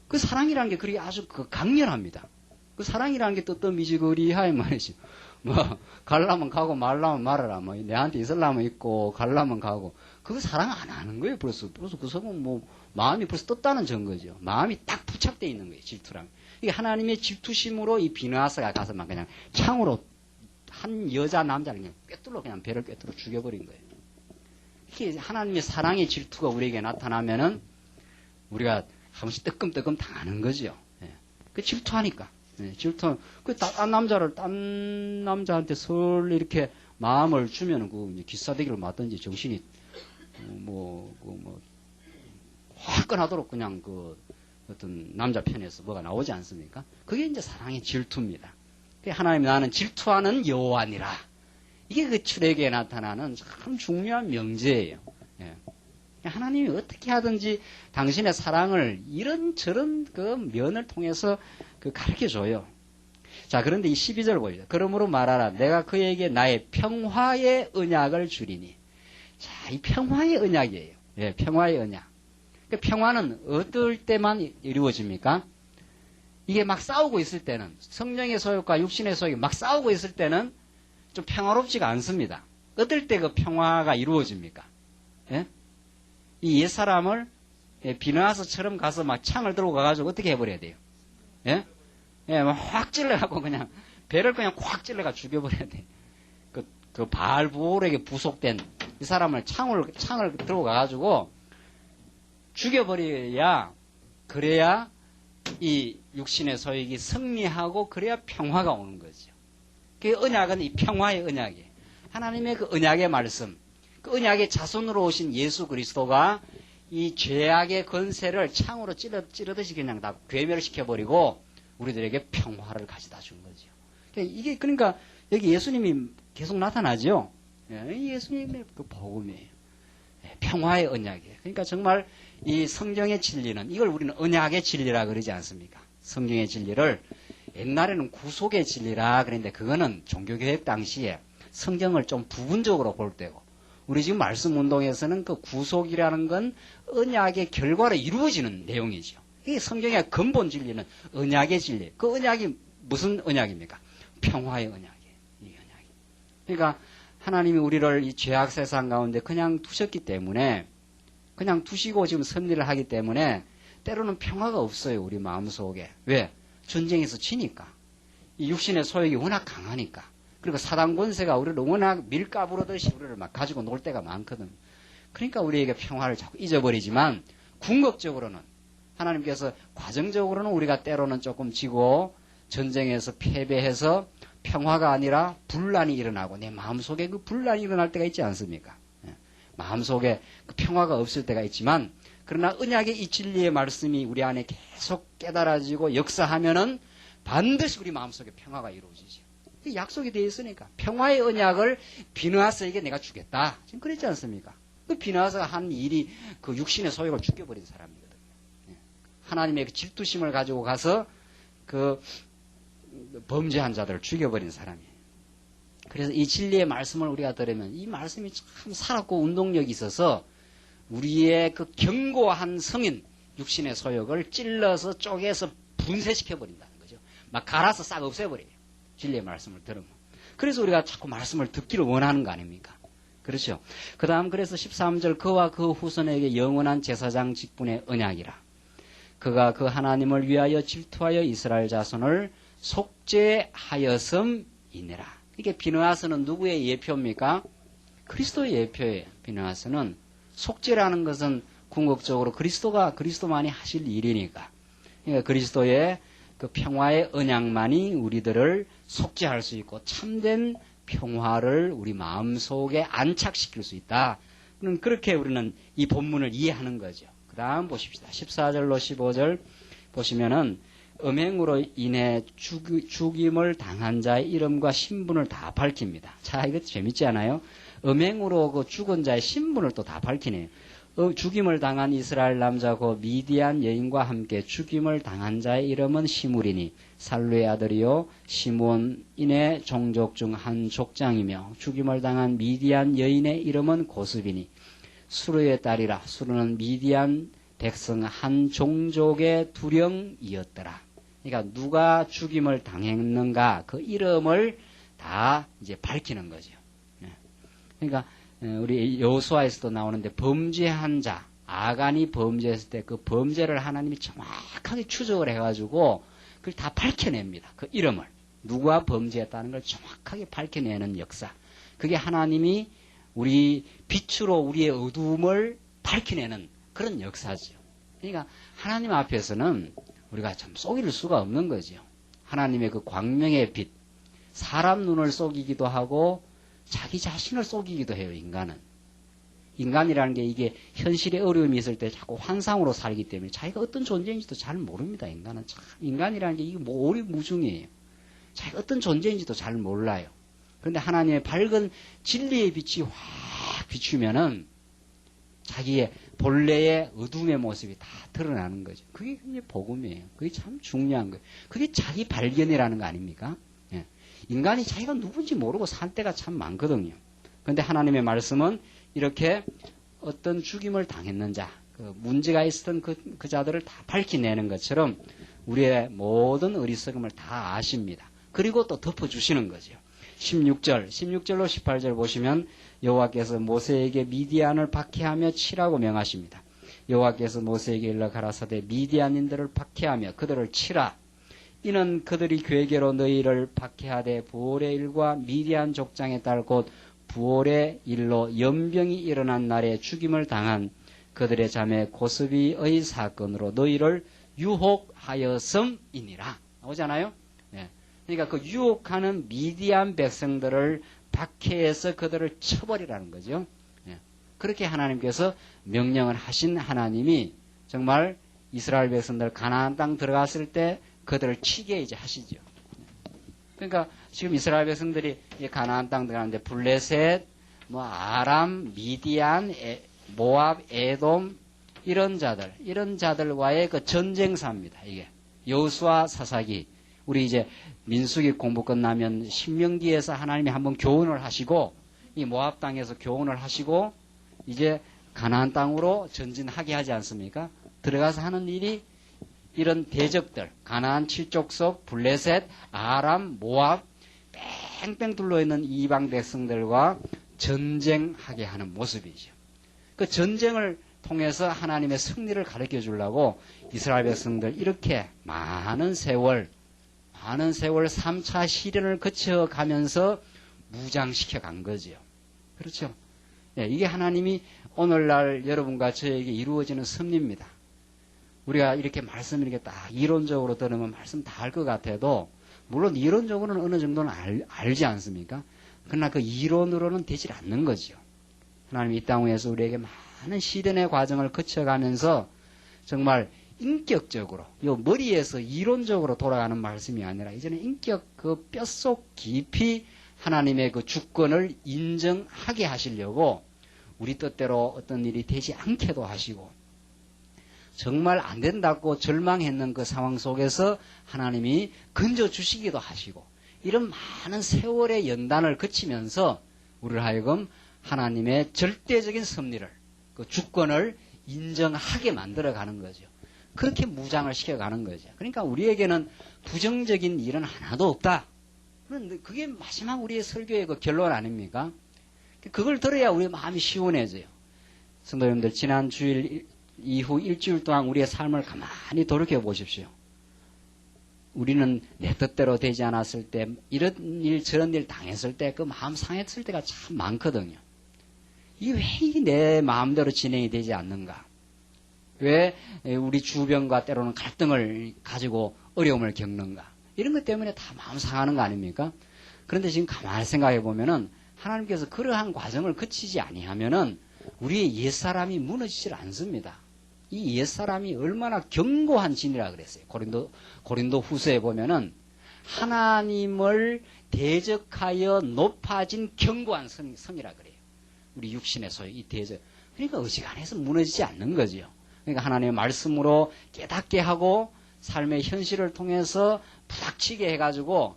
그 사랑이라는 게 그렇게 아주 강렬합니다. 그 사랑이라는 게 또 미지거리하이 말이죠. 뭐 갈라면 가고 말라면 말아라. 뭐 내한테 있으려면 있고 갈라면 가고. 그거 사랑 안 하는 거예요. 벌써 그 사람은 뭐 마음이 벌써 떴다는 증거죠. 마음이 딱 부착되어 있는 거예요. 질투랑. 이 하나님의 질투심으로 이 비느하스가 가서 막 그냥 창으로 한 여자 남자를 그냥 꿰뚫어 그냥 배를 꿰뚫어 죽여버린 거예요. 이게 하나님의 사랑의 질투가 우리에게 나타나면은 우리가 한 번씩 뜨끔뜨끔 당하는 거죠. 예. 그 질투하니까. 예, 질투. 딴 남자한테 설 이렇게 마음을 주면은 그 기싸대기를 맞든지 정신이 화끈하도록 그냥 그 어떤 남자 편에서 뭐가 나오지 않습니까? 그게 이제 사랑의 질투입니다. 하나님이 나는 질투하는 여호와니라. 이게 그 출애굽에 나타나는 참 중요한 명제예요. 예. 하나님이 어떻게 하든지 당신의 사랑을 이런저런 그 면을 통해서 그 가르쳐 줘요. 자, 그런데 이 12절 보이죠. 그러므로 말하라. 내가 그에게 나의 평화의 언약을 주리니. 자, 이 평화의 언약이에요. 예, 평화의 언약. 그 평화는 어떨 때만 이루어집니까? 이게 막 싸우고 있을 때는, 성령의 소욕과 육신의 소욕이 막 싸우고 있을 때는 좀 평화롭지가 않습니다. 어떨 때 그 평화가 이루어집니까? 예? 이 옛사람을 비느하스처럼 가서 막 창을 들고 가가지고 어떻게 해버려야 돼요? 예? 예, 막 확 찔러갖고 그냥 배를 그냥 확 찔러가 죽여버려야 돼. 그 바알부올에게 부속된 이 사람을 창을 들고 가가지고 죽여버려야, 그래야 이 육신의 소욕이 승리하고 그래야 평화가 오는 거죠. 그 언약은 이 평화의 언약이에요. 하나님의 그 언약의 말씀, 그 언약의 자손으로 오신 예수 그리스도가 이 죄악의 권세를 창으로 찌르듯이 그냥 다 괴멸시켜버리고 우리들에게 평화를 가져다 준 거죠. 이게 그러니까 여기 예수님이 계속 나타나죠. 예수님의 그 복음이에요. 평화의 언약이에요. 그러니까 정말 이 성경의 진리는, 이걸 우리는 언약의 진리라 그러지 않습니까? 성경의 진리를 옛날에는 구속의 진리라 그랬는데, 그거는 종교개혁 당시에 성경을 좀 부분적으로 볼 때고, 우리 지금 말씀 운동에서는 그 구속이라는 건 언약의 결과로 이루어지는 내용이죠. 이게 성경의 근본 진리는 언약의 진리. 그 언약이 무슨 언약입니까? 평화의 언약이에요. 이 언약이. 그러니까 하나님이 우리를 이 죄악 세상 가운데 그냥 두셨기 때문에, 그냥 두시고 지금 섭리를 하기 때문에 때로는 평화가 없어요. 우리 마음속에. 왜? 전쟁에서 지니까. 이 육신의 소욕이 워낙 강하니까. 그리고 사단 권세가 우리를 워낙 밀가부르듯이 우리를 막 가지고 놀 때가 많거든. 그러니까 우리에게 평화를 자꾸 잊어버리지만, 궁극적으로는 하나님께서, 과정적으로는 우리가 때로는 조금 지고 전쟁에서 패배해서 평화가 아니라 분란이 일어나고, 내 마음속에 그 분란이 일어날 때가 있지 않습니까? 마음속에 그 평화가 없을 때가 있지만, 그러나 언약의 이 진리의 말씀이 우리 안에 계속 깨달아지고 역사하면은 반드시 우리 마음속에 평화가 이루어지죠. 약속이 되어 있으니까. 평화의 언약을 비느하스에게 내가 주겠다. 지금 그랬지 않습니까? 그 비느하스가 한 일이 그 육신의 소욕을 죽여버린 사람이거든요. 하나님의 그 질투심을 가지고 가서 그 범죄한 자들을 죽여버린 사람이에요. 그래서 이 진리의 말씀을 우리가 들으면 이 말씀이 참 살았고 운동력이 있어서 우리의 그 견고한 성인 육신의 소욕을 찔러서 쪼개서 분쇄시켜버린다는 거죠. 막 갈아서 싹 없애버려요. 진리의 말씀을 들으면. 그래서 우리가 자꾸 말씀을 듣기를 원하는 거 아닙니까? 그렇죠. 그 다음 그래서 13절, 그와 그 후손에게 영원한 제사장 직분의 언약이라. 그가 그 하나님을 위하여 질투하여 이스라엘 자손을 속죄하였음이니라. 이게 비느하스는 누구의 예표입니까? 그리스도의 예표예요. 비느하스는. 속죄라는 것은 궁극적으로 그리스도만이 하실 일이니까. 그러니까 그리스도의 그 평화의 언약만이 우리들을 속죄할 수 있고 참된 평화를 우리 마음속에 안착시킬 수 있다. 그렇게 우리는 이 본문을 이해하는 거죠. 그 다음 보십시다. 14절로 15절 보시면은 음행으로 인해 죽임을 당한 자의 이름과 신분을 다 밝힙니다. 자, 이거 재밌지 않아요? 음행으로 그 죽은 자의 신분을 또 다 밝히네요. 죽임을 당한 이스라엘 남자 그 미디안 여인과 함께 죽임을 당한 자의 이름은 시므리니 살루의 아들이요 시몬인의 종족 중 한 족장이며, 죽임을 당한 미디안 여인의 이름은 고스비니 수르의 딸이라. 수르는 미디안 백성 한 종족의 두령이었더라. 그러니까 누가 죽임을 당했는가 그 이름을 다 이제 밝히는 거죠. 그러니까 우리 여호수아에서도 나오는데, 범죄한 자, 아간이 범죄했을 때 그 범죄를 하나님이 정확하게 추적을 해가지고 그걸 다 밝혀냅니다. 그 이름을. 누가 범죄했다는 걸 정확하게 밝혀내는 역사. 그게 하나님이 우리 빛으로 우리의 어두움을 밝혀내는 그런 역사죠. 그러니까 하나님 앞에서는 우리가 참 속일 수가 없는 거죠. 하나님의 그 광명의 빛, 사람 눈을 속이기도 하고 자기 자신을 속이기도 해요, 인간은. 인간이라는 게 이게 현실에 어려움이 있을 때 자꾸 환상으로 살기 때문에 자기가 어떤 존재인지도 잘 모릅니다, 인간은. 참, 인간이라는 게 이게 뭐 오리무중이에요. 자기가 어떤 존재인지도 잘 몰라요. 그런데 하나님의 밝은 진리의 빛이 확 비추면은 자기의 본래의 어둠의 모습이 다 드러나는 거죠. 그게 복음이에요. 그게 참 중요한 거예요. 그게 자기 발견이라는 거 아닙니까? 예. 인간이 자기가 누군지 모르고 살 때가 참 많거든요. 그런데 하나님의 말씀은 이렇게 어떤 죽임을 당했는 자, 그 문제가 있었던 그 자들을 다 밝혀내는 것처럼 우리의 모든 어리석음을 다 아십니다. 그리고 또 덮어주시는 거죠. 16절로 18절 보시면 여호와께서 모세에게 미디안을 박해하며 치라고 명하십니다. 여호와께서 모세에게 일러 가라사대 미디안인들을 박해하며 그들을 치라. 이는 그들이 괴계로 너희를 박해하되 부올의 일과 미디안 족장에 딸 곧 부올의 일로 연병이 일어난 날에 죽임을 당한 그들의 자매 고스비의 사건으로 너희를 유혹하였음이니라. 나오잖아요? 네. 그러니까 그 유혹하는 미디안 백성들을 박해해서 그들을 쳐버리라는 거죠. 예. 그렇게 하나님께서 명령을 하신 하나님이 정말 이스라엘 백성들 가나안 땅 들어갔을 때 그들을 치게 이제 하시죠. 그러니까 지금 이스라엘 백성들이 가나안 땅 들어가는데 블레셋, 뭐 아람, 미디안, 모압, 에돔 이런 자들과의 그 전쟁사입니다. 이게 여호수아 사사기. 우리 이제 민수기 공부 끝나면 신명기에서 하나님이 한번 교훈을 하시고 이 모압 땅에서 교훈을 하시고 이제 가나안 땅으로 전진하게 하지 않습니까? 들어가서 하는 일이 이런 대적들, 가나안 7족속, 블레셋, 아람, 모압 뺑뺑 둘러있는 이방 백성들과 전쟁하게 하는 모습이죠. 그 전쟁을 통해서 하나님의 승리를 가르쳐 주려고 이스라엘 백성들 이렇게 많은 세월 3차 시련을 거쳐가면서 무장시켜 간 거죠. 그렇죠? 네, 이게 하나님이 오늘날 여러분과 저에게 이루어지는 섭리입니다. 우리가 이렇게 말씀 이렇게 딱 이론적으로 들으면 말씀 다 알 것 같아도 물론 이론적으로는 어느 정도는 알지 않습니까? 그러나 그 이론으로는 되질 않는 거죠. 하나님이 이 땅 위에서 우리에게 많은 시련의 과정을 거쳐가면서 정말 인격적으로, 요 머리에서 이론적으로 돌아가는 말씀이 아니라 이제는 인격 그 뼛속 깊이 하나님의 그 주권을 인정하게 하시려고 우리 뜻대로 어떤 일이 되지 않게도 하시고 정말 안 된다고 절망했는 그 상황 속에서 하나님이 건져주시기도 하시고 이런 많은 세월의 연단을 거치면서 우리를 하여금 하나님의 절대적인 섭리를, 그 주권을 인정하게 만들어가는 거죠. 그렇게 무장을 시켜가는 거죠. 그러니까 우리에게는 부정적인 일은 하나도 없다. 그런데 그게 마지막 우리의 설교의 그 결론 아닙니까? 그걸 들어야 우리 마음이 시원해져요. 성도님들, 지난 주일 이후 일주일 동안 우리의 삶을 가만히 돌이켜 보십시오. 우리는 내 뜻대로 되지 않았을 때, 이런 일 저런 일 당했을 때 그 마음 상했을 때가 참 많거든요. 이게 왜 이게 내 마음대로 진행이 되지 않는가? 왜 우리 주변과 때로는 갈등을 가지고 어려움을 겪는가? 이런 것 때문에 다 마음 상하는 거 아닙니까? 그런데 지금 가만히 생각해 보면은 하나님께서 그러한 과정을 거치지 아니하면은 우리의 옛사람이 무너지질 않습니다. 이 옛사람이 얼마나 견고한 진이라 그랬어요. 고린도 후서에 보면은 하나님을 대적하여 높아진 견고한 성이라 그래요. 우리 육신의 소유, 이 대적. 그러니까 어지간해서 무너지지 않는 거지요. 그러니까 하나님의 말씀으로 깨닫게 하고 삶의 현실을 통해서 부닥치게 해가지고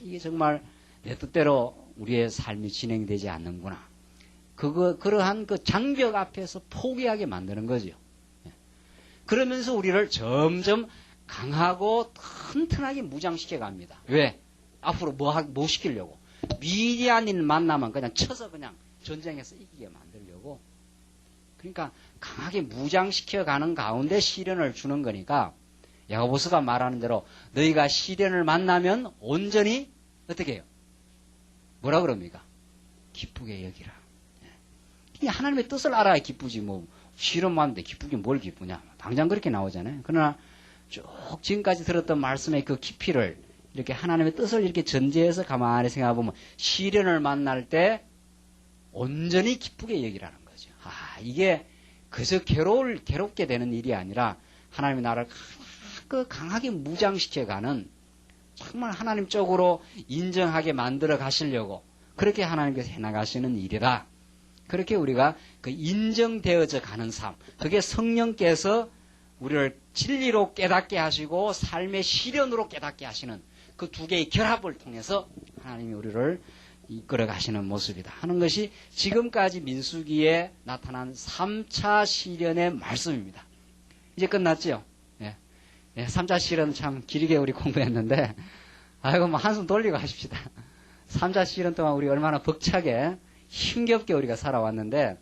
이게 정말 내 뜻대로 우리의 삶이 진행되지 않는구나. 그러한 그 장벽 앞에서 포기하게 만드는 거죠. 그러면서 우리를 점점 강하고 튼튼하게 무장시켜 갑니다. 왜? 앞으로 뭐 시키려고? 미디안인 만나면 그냥 쳐서 그냥 전쟁에서 이기게 만들려고. 그러니까 강하게 무장시켜 가는 가운데 시련을 주는 거니까 야고보서가 말하는 대로 너희가 시련을 만나면 온전히 어떻게 해요? 뭐라 그럽니까? 기쁘게 여기라. 이 하나님의 뜻을 알아야 기쁘지 뭐 시련 만는데 기쁘긴 뭘 기쁘냐. 당장 그렇게 나오잖아요. 그러나 쭉 지금까지 들었던 말씀의 그 깊이를 이렇게 하나님의 뜻을 이렇게 전제해서 가만히 생각해 보면 시련을 만날 때 온전히 기쁘게 여기라는 거죠. 이게 그저 괴롭게 되는 일이 아니라 하나님의 나라를 강하게 무장시켜가는 정말 하나님 쪽으로 인정하게 만들어 가시려고 그렇게 하나님께서 해나가시는 일이다. 그렇게 우리가 그 인정되어져 가는 삶, 그게 성령께서 우리를 진리로 깨닫게 하시고 삶의 시련으로 깨닫게 하시는 그 두 개의 결합을 통해서 하나님이 우리를 이끌어 가시는 모습이다 하는 것이 지금까지 민수기에 나타난 3차 시련의 말씀입니다. 이제 끝났죠? 예. 3차 시련 참 길게 우리 공부했는데 아이고 뭐 한숨 돌리고 하십시다. 3차 시련 동안 우리 얼마나 벅차게 힘겹게 우리가 살아왔는데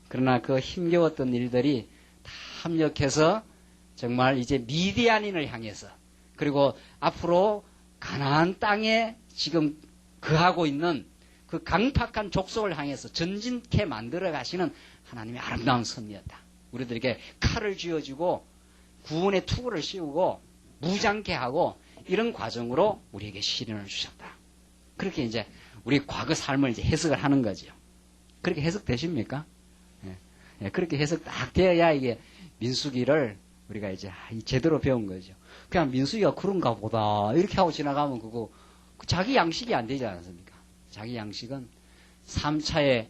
그러나 그 힘겨웠던 일들이 다 합력해서 정말 이제 미디안인을 향해서 그리고 앞으로 가나안 땅에 지금 거하고 있는 그 강팍한 족속을 향해서 전진케 만들어 가시는 하나님의 아름다운 섭리였다. 우리들에게 칼을 쥐어주고 구원의 투구를 씌우고 무장케 하고 이런 과정으로 우리에게 시련을 주셨다. 그렇게 이제 우리 과거 삶을 이제 해석을 하는 거죠. 그렇게 해석되십니까? 예, 그렇게 해석 딱 되어야 이게 민수기를 우리가 이제 제대로 배운 거죠. 그냥 민수기가 그런가 보다 이렇게 하고 지나가면 그거 자기 양식이 안 되지 않습니까? 자기 양식은 3차에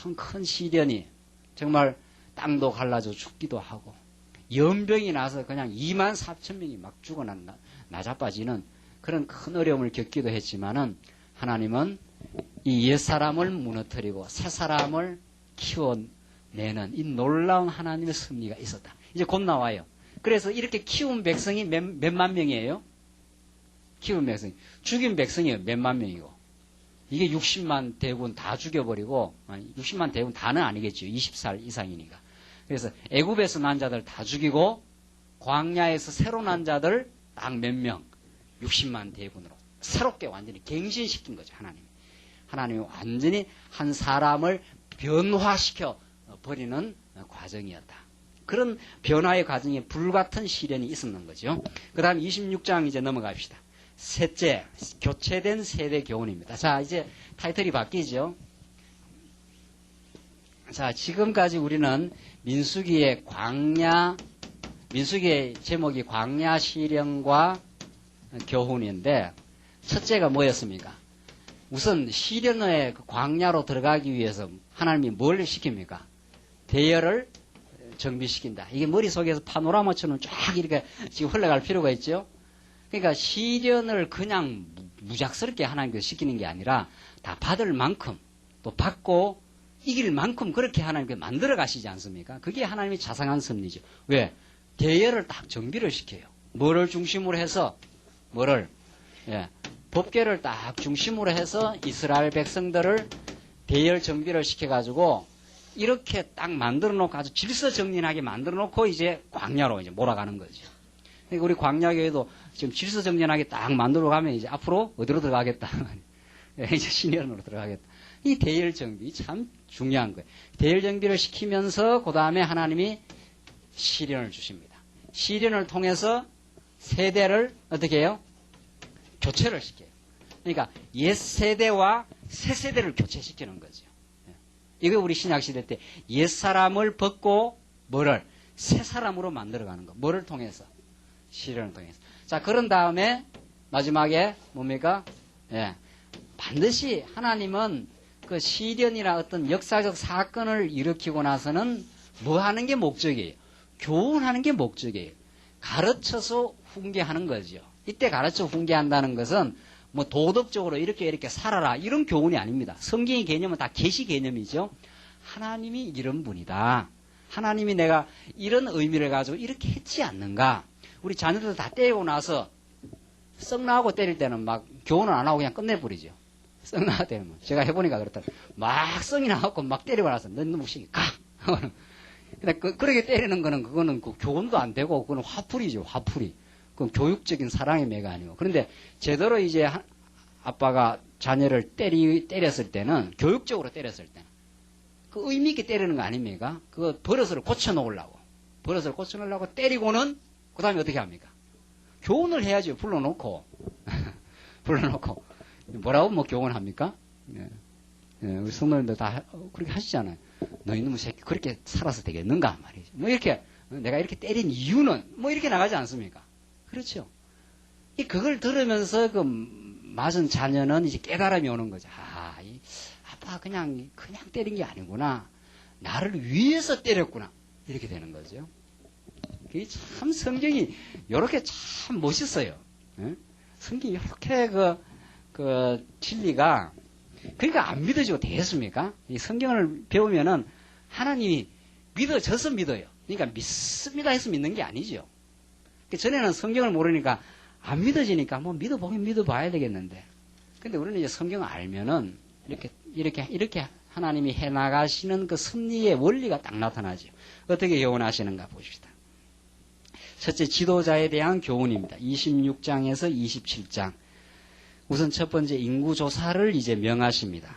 참 큰 시련이 정말 땅도 갈라져 죽기도 하고 연병이 나서 그냥 2만 4천 명이 막 죽어난 나자빠지는 그런 큰 어려움을 겪기도 했지만은 하나님은 이 옛사람을 무너뜨리고 새사람을 키워내는 이 놀라운 하나님의 섭리가 있었다. 이제 곧 나와요. 그래서 이렇게 키운 백성이 몇만 명이에요? 키운 백성이. 죽인 백성이 몇만 명이고. 이게 60만 대군 다 죽여버리고, 60만 대군 다는 아니겠죠. 20살 이상이니까. 그래서 애굽에서 난 자들 다 죽이고, 광야에서 새로 난 자들 딱 몇 명, 60만 대군으로 새롭게 완전히 갱신시킨 거죠. 하나님이 완전히 한 사람을 변화시켜 버리는 과정이었다. 그런 변화의 과정에 불같은 시련이 있었는 거죠. 그 다음 26장 이제 넘어갑시다. 셋째, 교체된 세대 교훈입니다. 자, 이제 타이틀이 바뀌죠. 자, 지금까지 우리는 민수기의 제목이 광야 시련과 교훈인데, 첫째가 뭐였습니까? 우선 시련의 광야로 들어가기 위해서 하나님이 뭘 시킵니까? 대열을 정비시킨다. 이게 머릿속에서 파노라마처럼 쫙 이렇게 지금 흘러갈 필요가 있죠. 그러니까 시련을 그냥 무작스럽게 하나님께서 시키는 게 아니라 다 받을 만큼 또 받고 이길 만큼 그렇게 하나님께서 만들어 가시지 않습니까? 그게 하나님의 자상한 섭리죠. 왜? 대열을 딱 정비를 시켜요. 뭐를 중심으로 해서 법궤를 딱 중심으로 해서 이스라엘 백성들을 대열 정비를 시켜가지고 이렇게 딱 만들어 놓고 아주 질서정연하게 만들어 놓고 이제 광야로 이제 몰아가는 거죠. 그러니까 우리 광야교회도 지금 질서정연하게 딱 만들어 가면 이제 앞으로 어디로 들어가겠다. 이제 신년으로 들어가겠다. 이 대열 정비 참 중요한 거예요. 대열 정비를 시키면서 그 다음에 하나님이 시련을 주십니다. 시련을 통해서 세대를 어떻게 해요? 교체를 시켜요. 그러니까 옛 세대와 새 세대를 교체시키는 거죠. 이거 우리 신약시대 때 옛사람을 벗고 새 사람으로 만들어가는 거. 뭐를 통해서? 시련을 통해서. 자, 그런 다음에 마지막에 뭡니까? 반드시 하나님은 그 시련이나 어떤 역사적 사건을 일으키고 나서는 뭐 하는 게 목적이에요? 교훈하는 게 목적이에요. 가르쳐서 훈계하는 거죠. 이때 가르쳐 훈계한다는 것은 뭐 도덕적으로 이렇게 살아라 이런 교훈이 아닙니다. 성경의 개념은 다 계시 개념이죠. 하나님이 이런 분이다. 하나님이 내가 이런 의미를 가지고 이렇게 했지 않는가. 우리 자녀들 다 때리고 나서 썩나하고 때릴 때는 막 교훈을 안 하고 그냥 끝내버리죠. 썩나하고 때리면. 제가 해보니까 그렇다. 막 썩이 나갖고 막 때리고 나서 넌 놈의 새끼 가. 근데 그렇게 때리는 거는 그거는 그 교훈도 안 되고 그거는 화풀이죠, 화풀이. 그건 교육적인 사랑의 매가 아니고. 그런데 제대로 이제 아빠가 자녀를 때렸을 때는, 교육적으로 때렸을 때는, 그 의미 있게 때리는 거 아닙니까? 그 버릇을 고쳐놓으려고. 버릇을 고쳐놓으려고 때리고는, 그 다음에 어떻게 합니까? 교훈을 해야죠. 불러놓고. 불러놓고. 뭐라고 뭐 교훈합니까? 예. 예, 우리 성도님들 다 그렇게 하시잖아요. 너 이놈의 새끼 그렇게 살아서 되겠는가 말이죠. 뭐 이렇게, 내가 이렇게 때린 이유는, 뭐 이렇게 나가지 않습니까? 그렇죠. 그걸 들으면서 그 맞은 자녀는 이제 깨달음이 오는 거죠. 아, 아빠 그냥 때린 게 아니구나. 나를 위해서 때렸구나. 이렇게 되는 거죠. 그게 참 성경이 요렇게 참 멋있어요. 예? 성경이 요렇게 그 진리가, 그러니까 안 믿어지고 되겠습니까? 이 성경을 배우면은 하나님이 믿어져서 믿어요. 그러니까 믿습니다 해서 믿는 게 아니죠. 전에는 성경을 모르니까 안 믿어지니까 뭐 믿어보긴 믿어봐야 되겠는데. 근데 우리는 이제 성경을 알면은 이렇게 하나님이 해나가시는 그 섭리의 원리가 딱 나타나죠. 어떻게 교훈하시는가 보십시다. 첫째, 지도자에 대한 교훈입니다. 26장에서 27장. 우선 첫 번째 인구조사를 이제 명하십니다.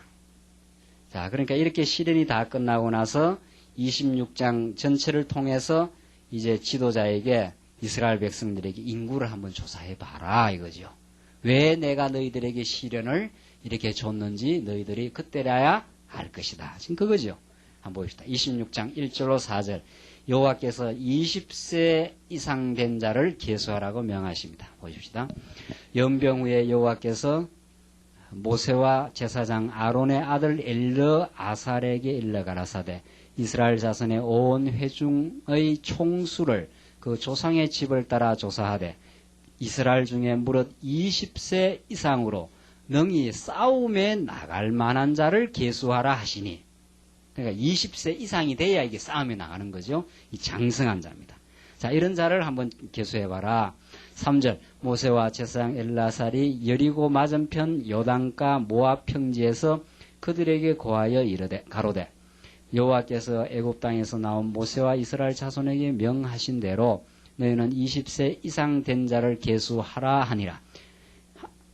자, 그러니까 이렇게 시련이 다 끝나고 나서 26장 전체를 통해서 이제 지도자에게, 이스라엘 백성들에게 인구를 한번 조사해봐라 이거죠. 왜 내가 너희들에게 시련을 이렇게 줬는지 너희들이 그때라야 알 것이다. 지금 그거죠. 한번 봅시다. 26장 1절로 4절. 여호와께서 20세 이상 된 자를 계수하라고 명하십니다. 보십시다. 연병 후에 여호와께서 모세와 제사장 아론의 아들 엘르 아살에게 일러 가라사대, 이스라엘 자손의 온 회중의 총수를 그 조상의 집을 따라 조사하되 이스라엘 중에 무릇 20세 이상으로 능히 싸움에 나갈 만한 자를 계수하라 하시니, 그러니까 20세 이상이 돼야 이게 싸움에 나가는 거죠. 이 장성한 자입니다. 자, 이런 자를 한번 계수해봐라. 3절, 모세와 제사장 엘라살이 여리고 맞은편 요단가 모압 평지에서 그들에게 고하여 이르되 가로되, 여호와께서 애굽 땅에서 나온 모세와 이스라엘 자손에게 명하신 대로 너희는 20세 이상 된 자를 계수하라 하니라.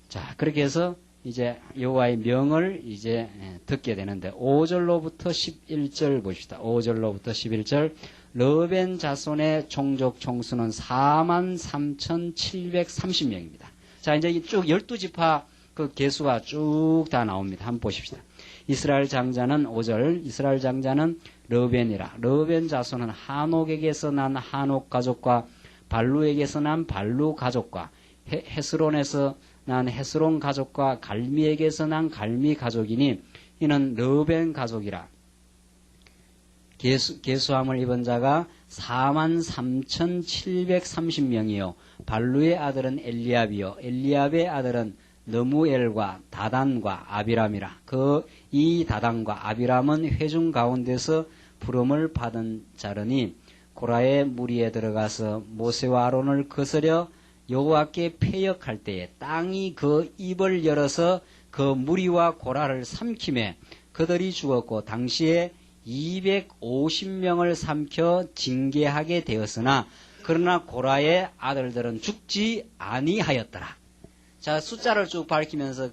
자, 그렇게 해서 이제 여호와의 명을 이제 듣게 되는데, 5절로부터 11절 보십시다. 5절로부터 11절. 르벤 자손의 종족 총수는 43,730명입니다. 자, 이제 쭉 12지파 그 계수가 쭉 다 나옵니다. 한번 보십시다. 이스라엘 장자는 5절, 이스라엘 장자는 르벤이라. 르벤 자손은 한옥에게서 난 한옥 가족과 발루에게서 난 발루 가족과 헤스론에서 난 헤스론 가족과 갈미에게서 난 갈미 가족이니 이는 르벤 가족이라. 계수함을 입은 자가 43,730명이요 발루의 아들은 엘리압이요 엘리압의 아들은 너무엘과 다단과 아비람이라. 이 다단과 아비람은 회중 가운데서 부름을 받은 자르니 고라의 무리에 들어가서 모세와 아론을 거스려 여호와께 패역할 때에 땅이 그 입을 열어서 그 무리와 고라를 삼키매 그들이 죽었고 당시에 250명을 삼켜 징계하게 되었으나 그러나 고라의 아들들은 죽지 아니하였더라. 자, 숫자를 쭉 밝히면서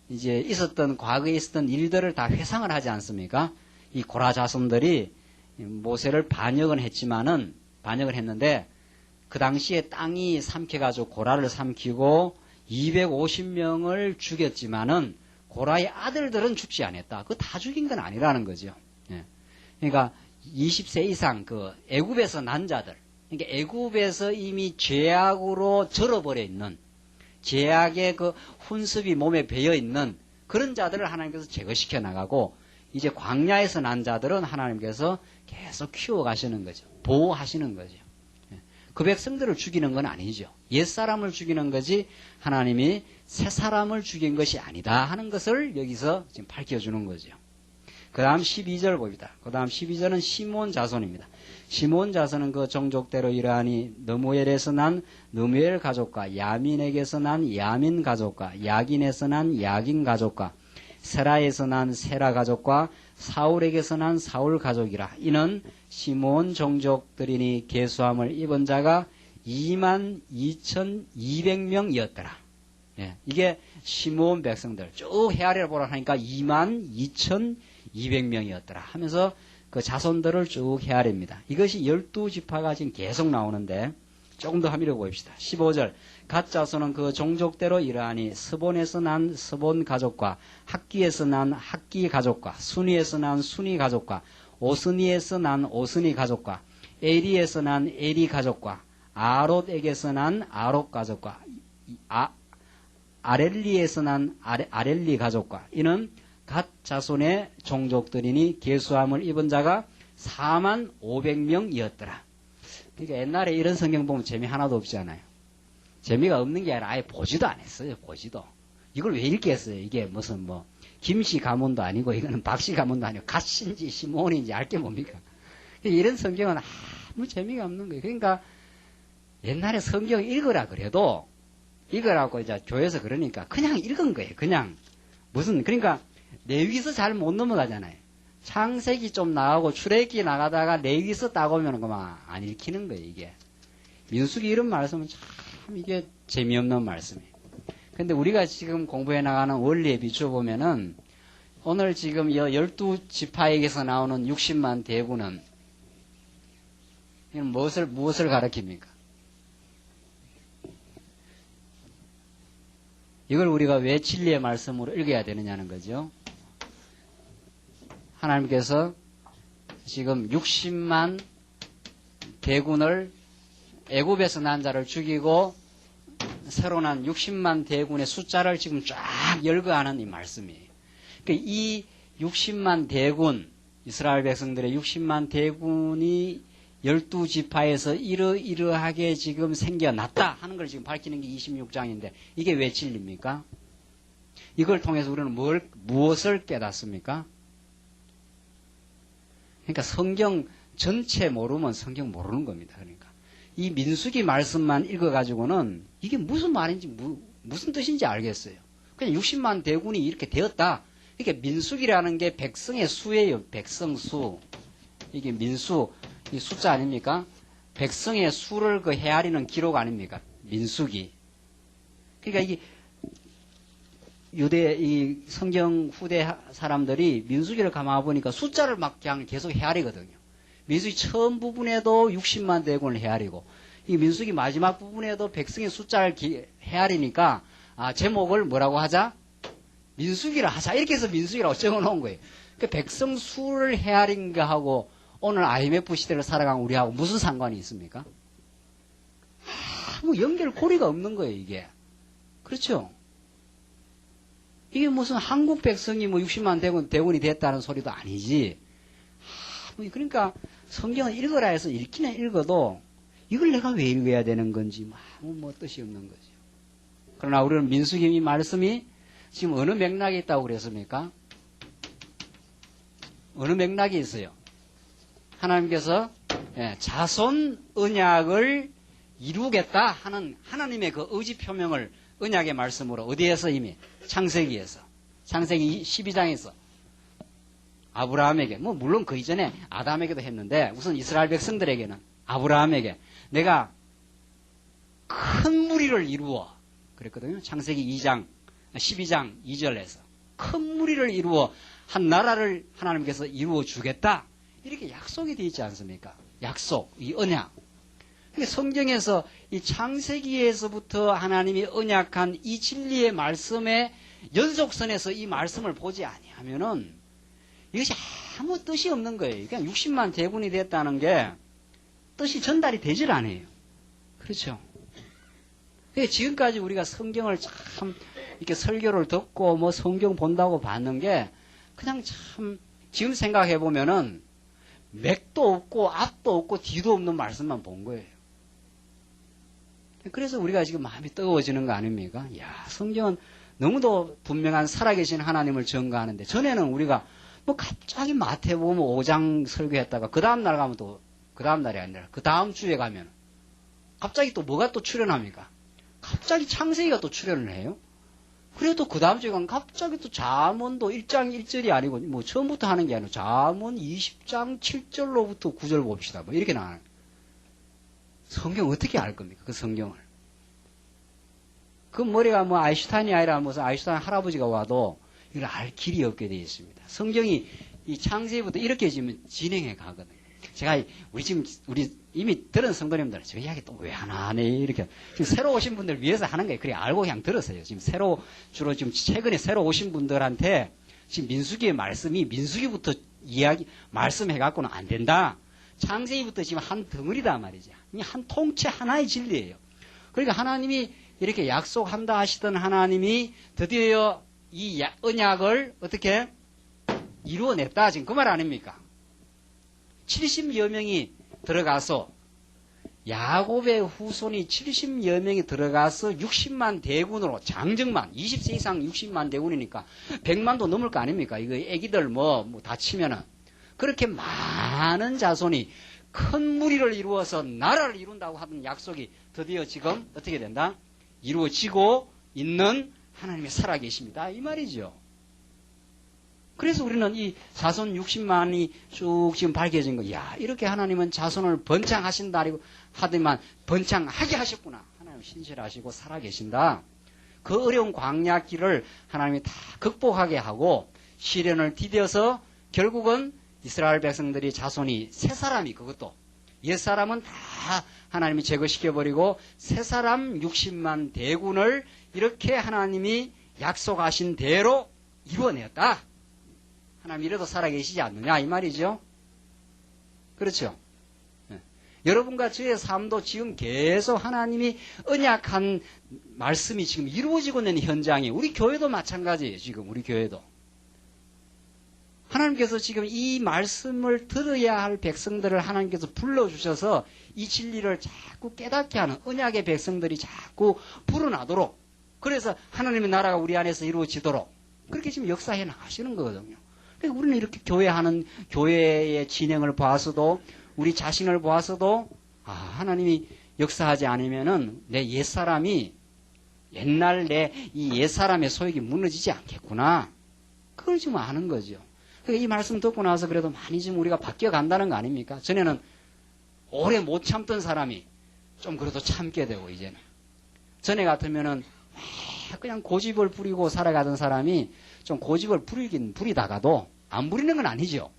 이제 과거에 있었던 일들을 다 회상을 하지 않습니까? 이 고라 자손들이 모세를 반역을 했는데 그 당시에 땅이 삼켜가지고 고라를 삼키고 250명을 죽였지만은 고라의 아들들은 죽지 않았다. 그거 다 죽인 건 아니라는 거죠. 예. 그러니까 20세 이상 애굽에서 난 자들, 그러니까 애굽에서 이미 죄악으로 절어버려 있는, 죄악의 그 훈습이 몸에 배어 있는 그런 자들을 하나님께서 제거시켜 나가고, 이제 광야에서 난 자들은 하나님께서 계속 키워가시는 거죠. 보호하시는 거죠. 그 백성들을 죽이는 건 아니죠. 옛사람을 죽이는 거지 하나님이 새사람을 죽인 것이 아니다 하는 것을 여기서 지금 밝혀주는 거죠. 그 다음 12절 봅니다. 그 다음 12절은 시몬 자손입니다. 시몬 자손은 그 종족대로 이러하니 너무엘에서 난 너무엘 가족과 야민에게서 난 야민 가족과 야긴에서 난 야긴 가족과 세라에서 난 세라 가족과 사울에게서 난 사울 가족이라. 이는 시므온 종족들이니 계수함을 입은 자가 22,200명이었더라. 예, 이게 시므온 백성들 쭉 헤아려 보라 하니까 22,200명이었더라 하면서 그 자손들을 쭉 헤아립니다. 이것이 12지파가 지금 계속 나오는데 조금 더 함의를 보입시다. 15절 갓 자손은 그 종족대로 이러하니 스본에서 난 스본 가족과 학기에서 난 학기 가족과 순위에서 난 순위 가족과 오스니에서 난 오스니 가족과 에리에서 난 에리 가족과 아롯에게서 난 아롯 가족과 아렐리에서 난 아렐리 가족과 이는 갓 자손의 종족들이니 계수함을 입은 자가 45,000명이었더라. 그러니까 옛날에 이런 성경 보면 재미 하나도 없지 않아요. 재미가 없는 게 아니라 아예 보지도 안 했어요. 보지도. 이걸 왜 읽겠어요? 이게 무슨 뭐 김씨 가문도 아니고 이거는 박씨 가문도 아니고 갓신지 시몬인지 알 게 뭡니까? 이런 성경은 아무 재미가 없는 거예요. 그러니까 옛날에 성경 읽으라 그래도 읽으라고 이제 교회에서 그러니까 그냥 읽은 거예요. 그냥 무슨 그러니까 레위기서 잘 못 넘어가잖아요. 창세기 좀 나가고 출애굽기 나가다가 레위기서 딱 오면 그만 안 읽히는 거예요. 이게 민수기 이런 말씀은 참 이게 재미없는 말씀이에요. 근데 우리가 지금 공부해 나가는 원리에 비추어 보면은 오늘 지금 12지파에게서 나오는 60만 대군은 무엇을 가리킵니까? 이걸 우리가 왜 진리의 말씀으로 읽어야 되느냐는 거죠. 하나님께서 지금 60만 대군을 애굽에서 난 자를 죽이고 새로 난 60만 대군의 숫자를 지금 쫙 열거하는 이 말씀이에요. 그러니까 이 60만 대군, 이스라엘 백성들의 60만 대군이 12지파에서 이러이러하게 지금 생겨났다 하는 걸 지금 밝히는 게 26장인데 이게 왜 진리입니까? 이걸 통해서 우리는 무엇을 깨닫습니까? 그러니까 성경 전체 모르면 성경 모르는 겁니다. 그러니까 이 민수기 말씀만 읽어가지고는 이게 무슨 말인지 무슨 뜻인지 알겠어요. 그냥 60만 대군이 이렇게 되었다. 이게 민수기라는 게 백성의 수예요. 백성 수. 이게 민수 이 숫자 아닙니까? 백성의 수를 그 헤아리는 기록 아닙니까? 민수기. 그러니까 이게 유대 이 성경 후대 사람들이 민수기를 가만 보니까 숫자를 막 그냥 계속 헤아리거든요. 민수기 처음 부분에도 60만 대군을 헤아리고 이 민수기 마지막 부분에도 백성의 숫자를 헤아리니까 제목을 뭐라고 하자? 민수기를 하자. 이렇게 해서 민수기라고 적어놓은 거예요. 그 백성 수를 헤아린 거하고 오늘 IMF 시대를 살아간 우리하고 무슨 상관이 있습니까? 아무 연결고리가 없는 거예요, 이게. 그렇죠? 이게 무슨 한국 백성이 뭐 60만 대군이 됐다는 소리도 아니지. 그러니까 성경을 읽으라 해서 읽기는 읽어도 이걸 내가 왜 읽어야 되는 건지 아무 뭐 뜻이 없는 거죠. 그러나 우리는 민수기 말씀이 지금 어느 맥락에 있다고 그랬습니까? 어느 맥락이 있어요? 하나님께서 자손 언약을 이루겠다 하는 하나님의 그 의지 표명을 언약의 말씀으로 어디에서 이미 창세기에서 창세기 12장에서 아브라함에게 물론 그 이전에 아담에게도 했는데 우선 이스라엘 백성들에게는 아브라함에게 내가 큰 무리를 이루어 그랬거든요. 창세기 2장 12장 2절에서 큰 무리를 이루어 한 나라를 하나님께서 이루어 주겠다. 이렇게 약속이 되어 있지 않습니까? 약속, 이 언약. 성경에서 이 창세기에서부터 하나님이 언약한 이 진리의 말씀의 연속선에서 이 말씀을 보지 아니하면은 이것이 아무 뜻이 없는 거예요. 그냥 60만 대군이 됐다는 게 뜻이 전달이 되질 않아요. 그렇죠? 지금까지 우리가 성경을 참 이렇게 설교를 듣고 뭐 성경 본다고 봤는 게 그냥 참 지금 생각해 보면은 맥도 없고 앞도 없고 뒤도 없는 말씀만 본 거예요. 그래서 우리가 지금 마음이 뜨거워지는 거 아닙니까? 야, 성경은 너무도 분명한 살아계신 하나님을 증거하는데 전에는 우리가 뭐 갑자기 마태복음 5장 설교했다가 그 다음 날 가면 또 그 다음 날이 아니라 그 다음 주에 가면 갑자기 또 뭐가 또 출연합니까? 갑자기 창세기가 또 출연을 해요. 그래도 그 다음 주에 가면 갑자기 또 잠언도 1장 1절이 아니고 뭐 처음부터 하는 게 아니고 잠언 20장 7절로부터 9절 봅시다. 뭐 이렇게 나와요. 성경 어떻게 알 겁니까? 그 성경을. 그 머리가 뭐 아인슈타인이 아니라 무슨 아인슈타인 할아버지가 와도 이걸 알 길이 없게 되어 있습니다. 성경이 이 창세기부터 이렇게 지금 진행해 가거든요. 제가 우리 이미 들은 성도님들 저 이야기 또 왜 하나 하네 이렇게 지금 새로 오신 분들 위해서 하는 거예요. 그래 알고 그냥 들었어요. 지금 주로 지금 최근에 새로 오신 분들한테 지금 민수기의 말씀이 민수기부터 말씀해 갖고는 안 된다. 창세기부터 지금 한 덩어리다 말이죠. 한 통째 하나의 진리예요. 그러니까 하나님이 이렇게 약속한다 하시던 하나님이 드디어 이 언약을 어떻게 이루어냈다. 지금 그 말 아닙니까? 70여 명이 들어가서 야곱의 후손이 70여 명이 들어가서 60만 대군으로 장정만 20세 이상 60만 대군이니까 100만도 넘을 거 아닙니까? 이거 애기들 뭐 다치면은 그렇게 많은 자손이 큰 무리를 이루어서 나라를 이룬다고 하던 약속이 드디어 지금 어떻게 된다? 이루어지고 있는 하나님이 살아계십니다. 이 말이죠. 그래서 우리는 이 자손 60만이 쭉 지금 밝혀진 거, 야, 이렇게 하나님은 자손을 번창하신다 하더만 번창하게 하셨구나. 하나님 신실하시고 살아계신다. 그 어려운 광야길을 하나님이 다 극복하게 하고 시련을 디뎌서 결국은 이스라엘 백성들이 자손이 세 사람이 그것도 옛사람은 다 하나님이 제거시켜버리고 세 사람 60만 대군을 이렇게 하나님이 약속하신 대로 이루어냈다. 하나님 이래도 살아계시지 않느냐 이 말이죠. 그렇죠. 네. 여러분과 저의 삶도 지금 계속 하나님이 언약한 말씀이 지금 이루어지고 있는 현장이 우리 교회도 마찬가지예요. 지금 우리 교회도. 하나님께서 지금 이 말씀을 들어야 할 백성들을 하나님께서 불러주셔서 이 진리를 자꾸 깨닫게 하는 언약의 백성들이 자꾸 불어나도록 그래서 하나님의 나라가 우리 안에서 이루어지도록 그렇게 지금 역사해 나가시는 거거든요. 그러니까 우리는 이렇게 교회의 진행을 봐서도 우리 자신을 봐서도 하나님이 역사하지 않으면은 내 옛사람이 옛날 내 이 옛사람의 소욕이 무너지지 않겠구나. 그걸 지금 아는 거죠. 그러니까 이 말씀 듣고 나서 그래도 많이 좀 우리가 바뀌어 간다는 거 아닙니까? 전에는 오래 못 참던 사람이 좀 그래도 참게 되고 이제는. 전에 같으면은 그냥 고집을 부리고 살아가던 사람이 좀 고집을 부리다가도 안 부리는 건 아니죠.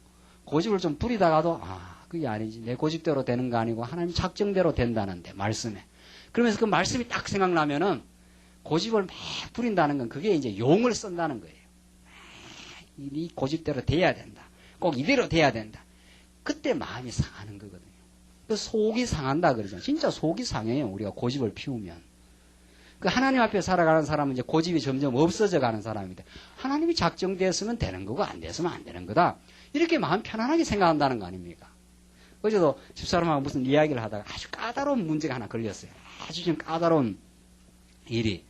고집을 좀 부리다가도 그게 아니지. 내 고집대로 되는 거 아니고 하나님 작정대로 된다는데 말씀에. 그러면서 그 말씀이 딱 생각나면은 고집을 막 부린다는 건 그게 이제 용을 쓴다는 거예요. 이 고집대로 돼야 된다. 꼭 이대로 돼야 된다. 그때 마음이 상하는 거거든요. 그 속이 상한다 그러죠. 진짜 속이 상해요. 우리가 고집을 피우면. 그 하나님 앞에 살아가는 사람은 이제 고집이 점점 없어져 가는 사람인데 하나님이 작정되었으면 되는 거고 안 됐으면 안 되는 거다. 이렇게 마음 편안하게 생각한다는 거 아닙니까? 어제도 집사람하고 무슨 이야기를 하다가 아주 까다로운 문제가 하나 걸렸어요. 아주 좀 까다로운 일이.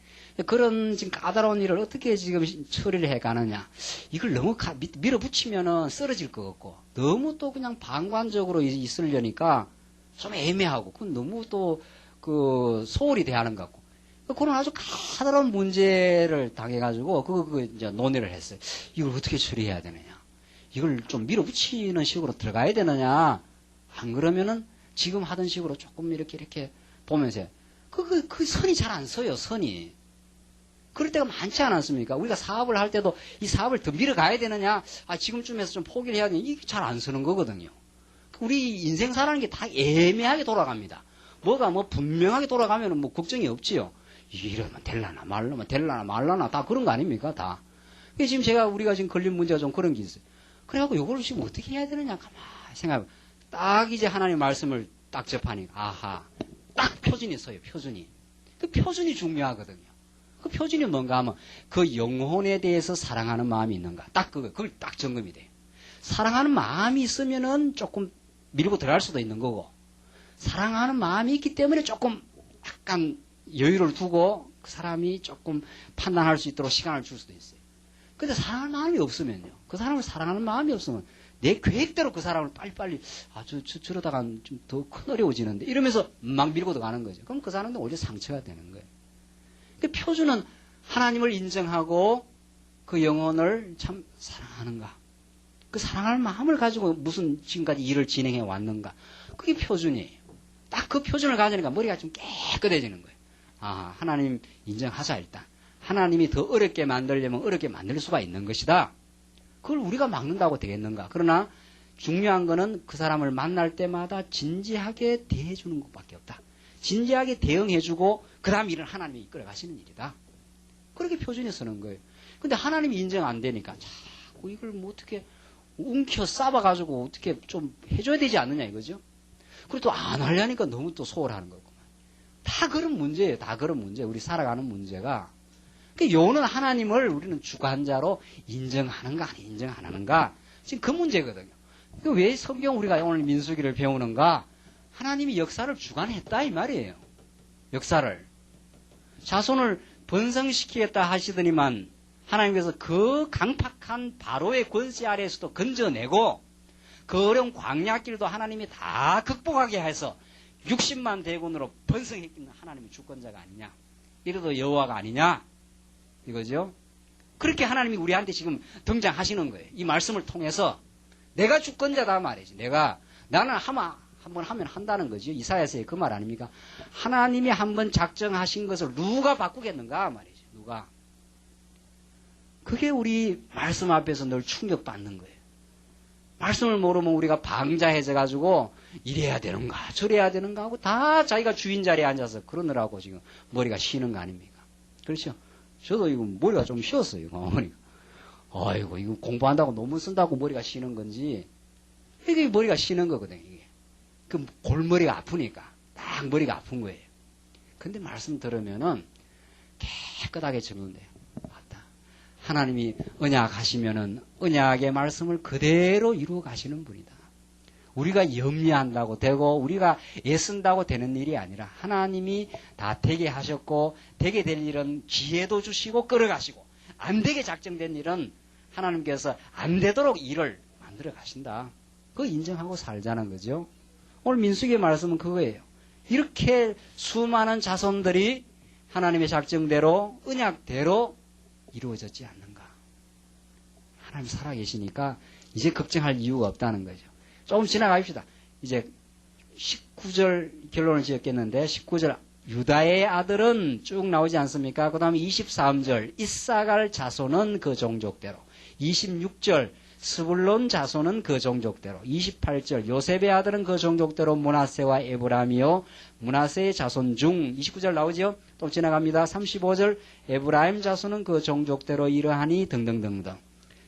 그런 지금 까다로운 일을 어떻게 지금 처리를 해 가느냐. 이걸 너무 밀어붙이면은 쓰러질 것 같고 너무 또 그냥 방관적으로 있으려니까 좀 애매하고 그건 너무 또 소홀히 대하는 것 같고 그런 아주 까다로운 문제를 당해가지고 그거 이제 논의를 했어요. 이걸 어떻게 처리해야 되느냐. 이걸 좀 밀어붙이는 식으로 들어가야 되느냐. 안 그러면은 지금 하던 식으로 조금 이렇게 보면서 그 선이 잘 안 서요. 선이. 그럴 때가 많지 않았습니까? 우리가 사업을 할 때도 이 사업을 더 밀어가야 되느냐, 지금쯤에서 좀 포기를 해야 되느냐, 이게 잘 안 서는 거거든요. 우리 인생 사라는 게 다 애매하게 돌아갑니다. 뭐가 분명하게 돌아가면 걱정이 없지요. 이러면 될라나 말라나 다 그런 거 아닙니까? 다. 지금 우리가 지금 걸린 문제가 좀 그런 게 있어요. 그래갖고 요거를 지금 어떻게 해야 되느냐, 가만히 생각해. 딱 이제 하나님의 말씀을 딱 접하니까, 딱 표준이 서요, 표준이. 그 표준이 중요하거든요. 그 표준이 뭔가 하면 그 영혼에 대해서 사랑하는 마음이 있는가. 그걸 딱 점검이 돼요. 사랑하는 마음이 있으면은 조금 밀고 들어갈 수도 있는 거고, 사랑하는 마음이 있기 때문에 조금 약간 여유를 두고 그 사람이 조금 판단할 수 있도록 시간을 줄 수도 있어요. 근데 사랑하는 마음이 없으면요. 그 사람을 사랑하는 마음이 없으면 내 계획대로 그 사람을 빨리빨리, 저러다가 좀 더 큰 어려워지는데 이러면서 막 밀고 들어가는 거죠. 그럼 그 사람도 오히려 상처가 되는 거예요. 그 표준은 하나님을 인정하고 그 영혼을 참 사랑하는가? 그 사랑할 마음을 가지고 무슨 지금까지 일을 진행해 왔는가? 그게 표준이에요. 딱 그 표준을 가지니까 머리가 좀 깨끗해지는 거예요. 아, 하나님 인정하자 일단. 하나님이 더 어렵게 만들려면 어렵게 만들 수가 있는 것이다. 그걸 우리가 막는다고 되겠는가? 그러나 중요한 거는 그 사람을 만날 때마다 진지하게 대해주는 것밖에 없다. 진지하게 대응해주고 그 다음 일은 하나님이 이끌어가시는 일이다. 그렇게 표준에 쓰는 거예요. 근데 하나님이 인정 안 되니까 자꾸 이걸 뭐 어떻게 움켜 싸봐가지고 어떻게 좀 해줘야 되지 않느냐 이거죠. 그리고 또 안 하려니까 너무 또 소홀하는 거구만. 다 그런 문제예요. 다 그런 문제. 우리 살아가는 문제가. 그러니까 요는 하나님을 우리는 주관자로 인정하는가 안 인정 안 하는가 지금 그 문제거든요. 왜 성경 우리가 오늘 민수기를 배우는가? 하나님이 역사를 주관했다 이 말이에요. 역사를. 자손을 번성시키겠다 하시더니만 하나님께서 그 강팍한 바로의 권세 아래에서도 건져내고 그 어려운 광야길도 하나님이 다 극복하게 해서 60만 대군으로 번성했기는 하나님의 주권자가 아니냐. 이래도 여호와가 아니냐. 이거죠. 그렇게 하나님이 우리한테 지금 등장하시는 거예요. 이 말씀을 통해서 내가 주권자다 말이지. 나는 한번 하면 한다는 거죠. 이사야서의 그 말 아닙니까? 하나님이 한번 작정하신 것을 누가 바꾸겠는가 말이죠. 누가. 그게 우리 말씀 앞에서 늘 충격받는 거예요. 말씀을 모르면 우리가 방자해져 가지고 이래야 되는가 저래야 되는가 하고 다 자기가 주인 자리에 앉아서 그러느라고 지금 머리가 쉬는 거 아닙니까? 그렇죠? 저도 이거 머리가 좀 쉬었어요. 어머니가. 아이고 이거 공부한다고 논문 쓴다고 머리가 쉬는 건지 이게 머리가 쉬는 거거든요. 이게. 그 골머리가 아프니까 딱 머리가 아픈 거예요. 근데 말씀 들으면은 깨끗하게 적용돼요. 맞다. 하나님이 언약하시면은 언약의 말씀을 그대로 이루어 가시는 분이다. 우리가 염려한다고 되고 우리가 애쓴다고 되는 일이 아니라 하나님이 다 되게 하셨고 되게 될 일은 기회도 주시고 끌어가시고 안 되게 작정된 일은 하나님께서 안 되도록 일을 만들어 가신다. 그거 인정하고 살자는 거죠. 오늘 민수기의 말씀은 그거예요. 이렇게 수많은 자손들이 하나님의 작정대로 언약대로 이루어졌지 않는가. 하나님 살아계시니까 이제 걱정할 이유가 없다는 거죠. 조금 지나갑시다. 이제 19절 결론을 지었겠는데 19절 유다의 아들은 쭉 나오지 않습니까? 그 다음에 23절 이사갈 자손은 그 종족대로 26절 스불론 자손은 그 종족대로 28절 요셉의 아들은 그 종족대로 므낫세와 에브라임이요 므낫세의 자손 중 29절 나오죠? 또 지나갑니다. 35절 에브라임 자손은 그 종족대로 이러하니 등등등등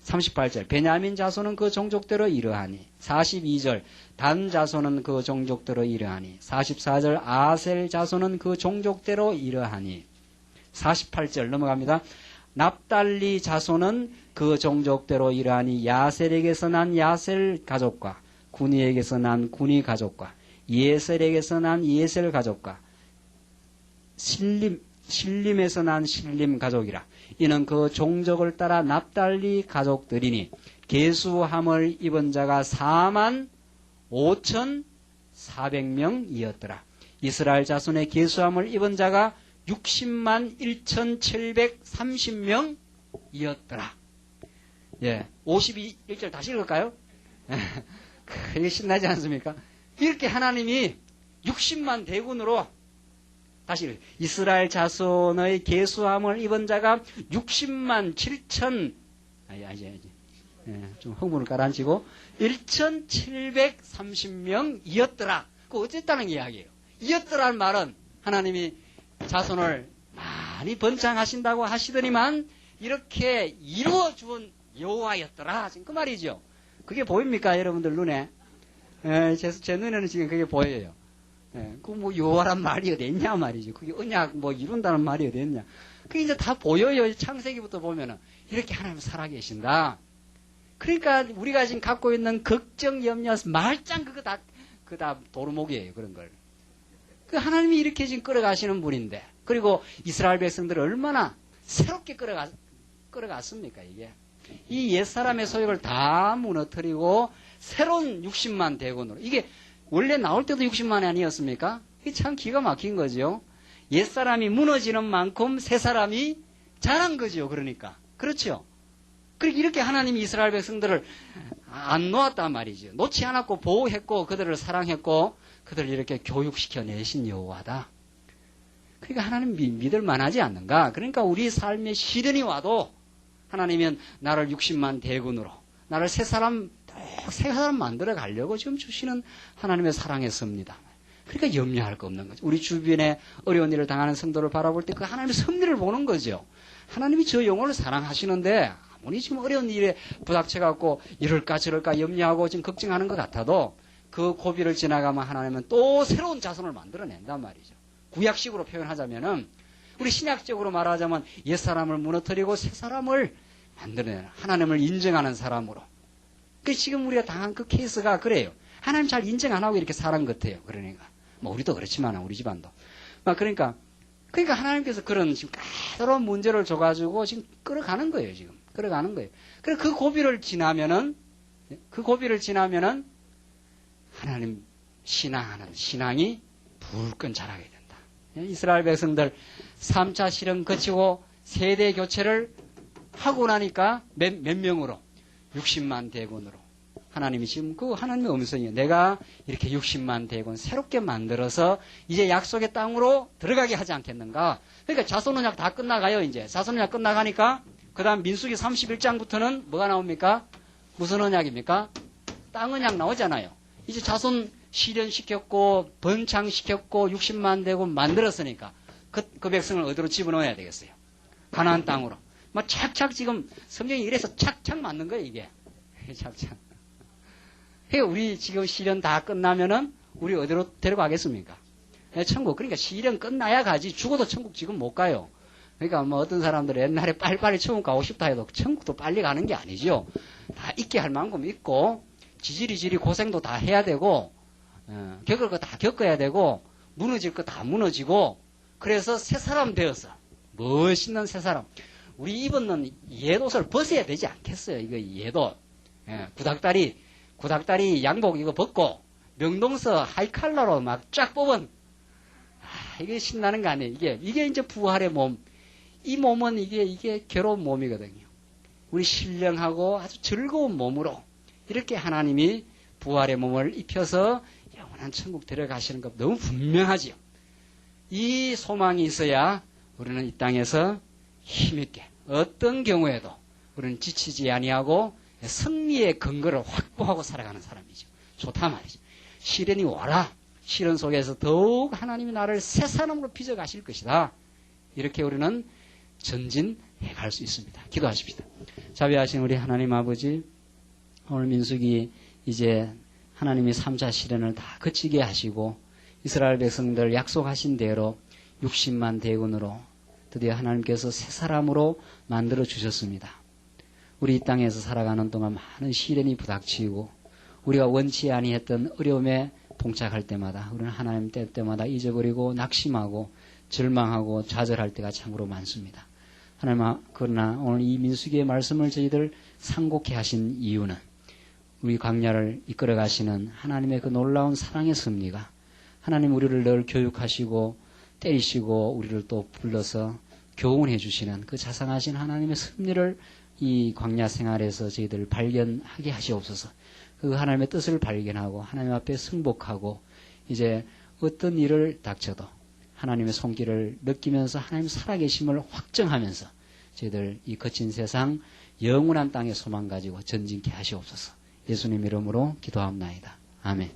38절 베냐민 자손은 그 종족대로 이러하니 42절 단 자손은 그 종족대로 이러하니 44절 아셀 자손은 그 종족대로 이러하니 48절 넘어갑니다. 납달리 자손은 그 종족대로 이러하니 야셀에게서 난 야셀 가족과 구니에게서 난 구니 가족과 예셀에게서 난 예셀 가족과 실림에서 난 실림 가족이라. 이는 그 종족을 따라 납달리 가족들이니 계수함을 입은 자가 45,400명이었더라. 이스라엘 자손의 계수함을 입은 자가 601,730명이었더라. 예, 51절 다시 읽을까요? 이게 신나지 않습니까? 이렇게 하나님이 60만 대군으로 다시 이스라엘 자손의 계수함을 입은 자가 60만 7천 좀 흥분을 가라앉히고 1,730명이었더라. 그 어쨌다는 이야기예요. 이었더라는 말은 하나님이 자손을 많이 번창하신다고 하시더니만 이렇게 이루어 주은 여호와였더라. 지금 그 말이죠. 그게 보입니까, 여러분들 눈에? 제 눈에는 지금 그게 보여요. 그 뭐 여호와란 말이 어디 있냐 말이지. 그게 언약 뭐 이룬다는 말이 어디 있냐. 그게 이제 다 보여요. 창세기부터 보면은 이렇게 하나님 살아계신다. 그러니까 우리가 지금 갖고 있는 걱정, 염려, 말짱 그거 다 도루묵이에요. 그런 걸. 그 하나님이 이렇게 지금 끌어가시는 분인데, 그리고 이스라엘 백성들을 얼마나 새롭게 끌어갔습니까, 이게. 이 옛사람의 소욕을 다 무너뜨리고 새로운 60만 대군으로. 이게 원래 나올 때도 60만이 아니었습니까? 이게 참 기가 막힌 거죠. 옛사람이 무너지는 만큼 새사람이 잘한 거죠. 그러니까. 그렇죠. 그렇게 이렇게 하나님이 이스라엘 백성들을 안 놓았단 말이죠. 놓지 않았고 보호했고 그들을 사랑했고 그들을 이렇게 교육시켜 내신 여호와다. 그러니까 하나님 믿을 만하지 않는가? 그러니까 우리 삶에 시련이 와도 하나님은 나를 60만 대군으로 나를 새 사람 만들어 가려고 지금 주시는 하나님의 사랑했습니다. 그러니까 염려할 거 없는 거죠. 우리 주변에 어려운 일을 당하는 성도를 바라볼 때 그 하나님의 섭리를 보는 거죠. 하나님이 저 영혼을 사랑하시는데 아무리 지금 어려운 일에 부닥쳐갖고 이럴까 저럴까 염려하고 지금 걱정하는 것 같아도 그 고비를 지나가면 하나님은 또 새로운 자손을 만들어낸단 말이죠. 구약식으로 표현하자면은 우리 신약적으로 말하자면 옛사람을 무너뜨리고 새사람을 만들어내는 하나님을 인정하는 사람으로. 그 지금 우리가 당한 그 케이스가 그래요. 하나님 잘 인정 안 하고 이렇게 사는 것 같아요. 그러니까 뭐 우리도 그렇지만 우리 집안도 그러니까 하나님께서 그런 지금 까다로운 문제를 줘가지고 지금 끌어가는 거예요. 지금 끌어가는 거예요. 그래 그 고비를 지나면은 하나님 신앙하는 신앙이 불끈 자라게 된다. 이스라엘 백성들 3차 시련 거치고 세대 교체를 하고 나니까 몇 명으로 60만 대군으로 하나님이 지금 그 하나님의 음성이에요. 내가 이렇게 60만 대군 새롭게 만들어서 이제 약속의 땅으로 들어가게 하지 않겠는가. 그러니까 자손 언약 다 끝나가요. 이제 자손 언약 끝나가니까 그 다음 민수기 31장부터는 뭐가 나옵니까? 무슨 언약입니까? 땅 언약 나오잖아요. 이제 자손 실현시켰고 번창시켰고 60만 대군 만들었으니까 그 백성을 어디로 집어넣어야 되겠어요? 가나안 땅으로. 막 착착 지금 성경이 이래서 착착 맞는 거예요. 이게 착착. 우리 지금 시련 다 끝나면은 우리 어디로 데려가겠습니까? 천국. 그러니까 시련 끝나야 가지. 죽어도 천국 지금 못 가요. 그러니까 뭐 어떤 사람들은 옛날에 빨리빨리 천국 가고 싶다 해도 천국도 빨리 가는 게 아니죠. 다 있게 할 만큼 있고 지지리지리 고생도 다 해야 되고 겪을 거 다 겪어야 되고 무너질 거 다 무너지고 그래서 새 사람 되어서 멋있는 새 사람. 우리 입었는 옛옷을 벗어야 되지 않겠어요. 이거 옛옷. 구닥다리 양복 이거 벗고 명동서 하이칼라로 막 쫙 뽑은 이게 신나는 거 아니에요. 이게 이제 부활의 몸. 이 몸은 이게 괴로운 몸이거든요. 우리 신령하고 아주 즐거운 몸으로 이렇게 하나님이 부활의 몸을 입혀서 영원한 천국 데려가시는 것 너무 분명하지요. 이 소망이 있어야 우리는 이 땅에서 힘있게 어떤 경우에도 우리는 지치지 아니하고 승리의 근거를 확보하고 살아가는 사람이죠. 좋다 말이죠. 시련이 와라. 시련 속에서 더욱 하나님이 나를 새 사람으로 빚어가실 것이다. 이렇게 우리는 전진해 갈 수 있습니다. 기도하십시다. 자비하신 우리 하나님 아버지, 오늘 민수기 이제 하나님이 3차 시련을 다 거치게 하시고 이스라엘 백성들 약속하신 대로 60만 대군으로 드디어 하나님께서 새 사람으로 만들어 주셨습니다. 우리 이 땅에서 살아가는 동안 많은 시련이 부닥치고 우리가 원치 아니했던 어려움에 봉착할 때마다 우리는 하나님 때마다 잊어버리고 낙심하고 절망하고 좌절할 때가 참으로 많습니다. 하나님, 그러나 오늘 이 민수기의 말씀을 저희들 상고케 하신 이유는 우리 광야를 이끌어 가시는 하나님의 그 놀라운 사랑의 섭리가 하나님 우리를 늘 교육하시고 때리시고 우리를 또 불러서 교훈해 주시는 그 자상하신 하나님의 섭리를 이 광야 생활에서 저희들 발견하게 하시옵소서. 그 하나님의 뜻을 발견하고 하나님 앞에 승복하고 이제 어떤 일을 닥쳐도 하나님의 손길을 느끼면서 하나님 살아계심을 확정하면서 저희들 이 거친 세상 영원한 땅의 소망 가지고 전진케 하시옵소서. 예수님 이름으로 기도합나이다. 아멘.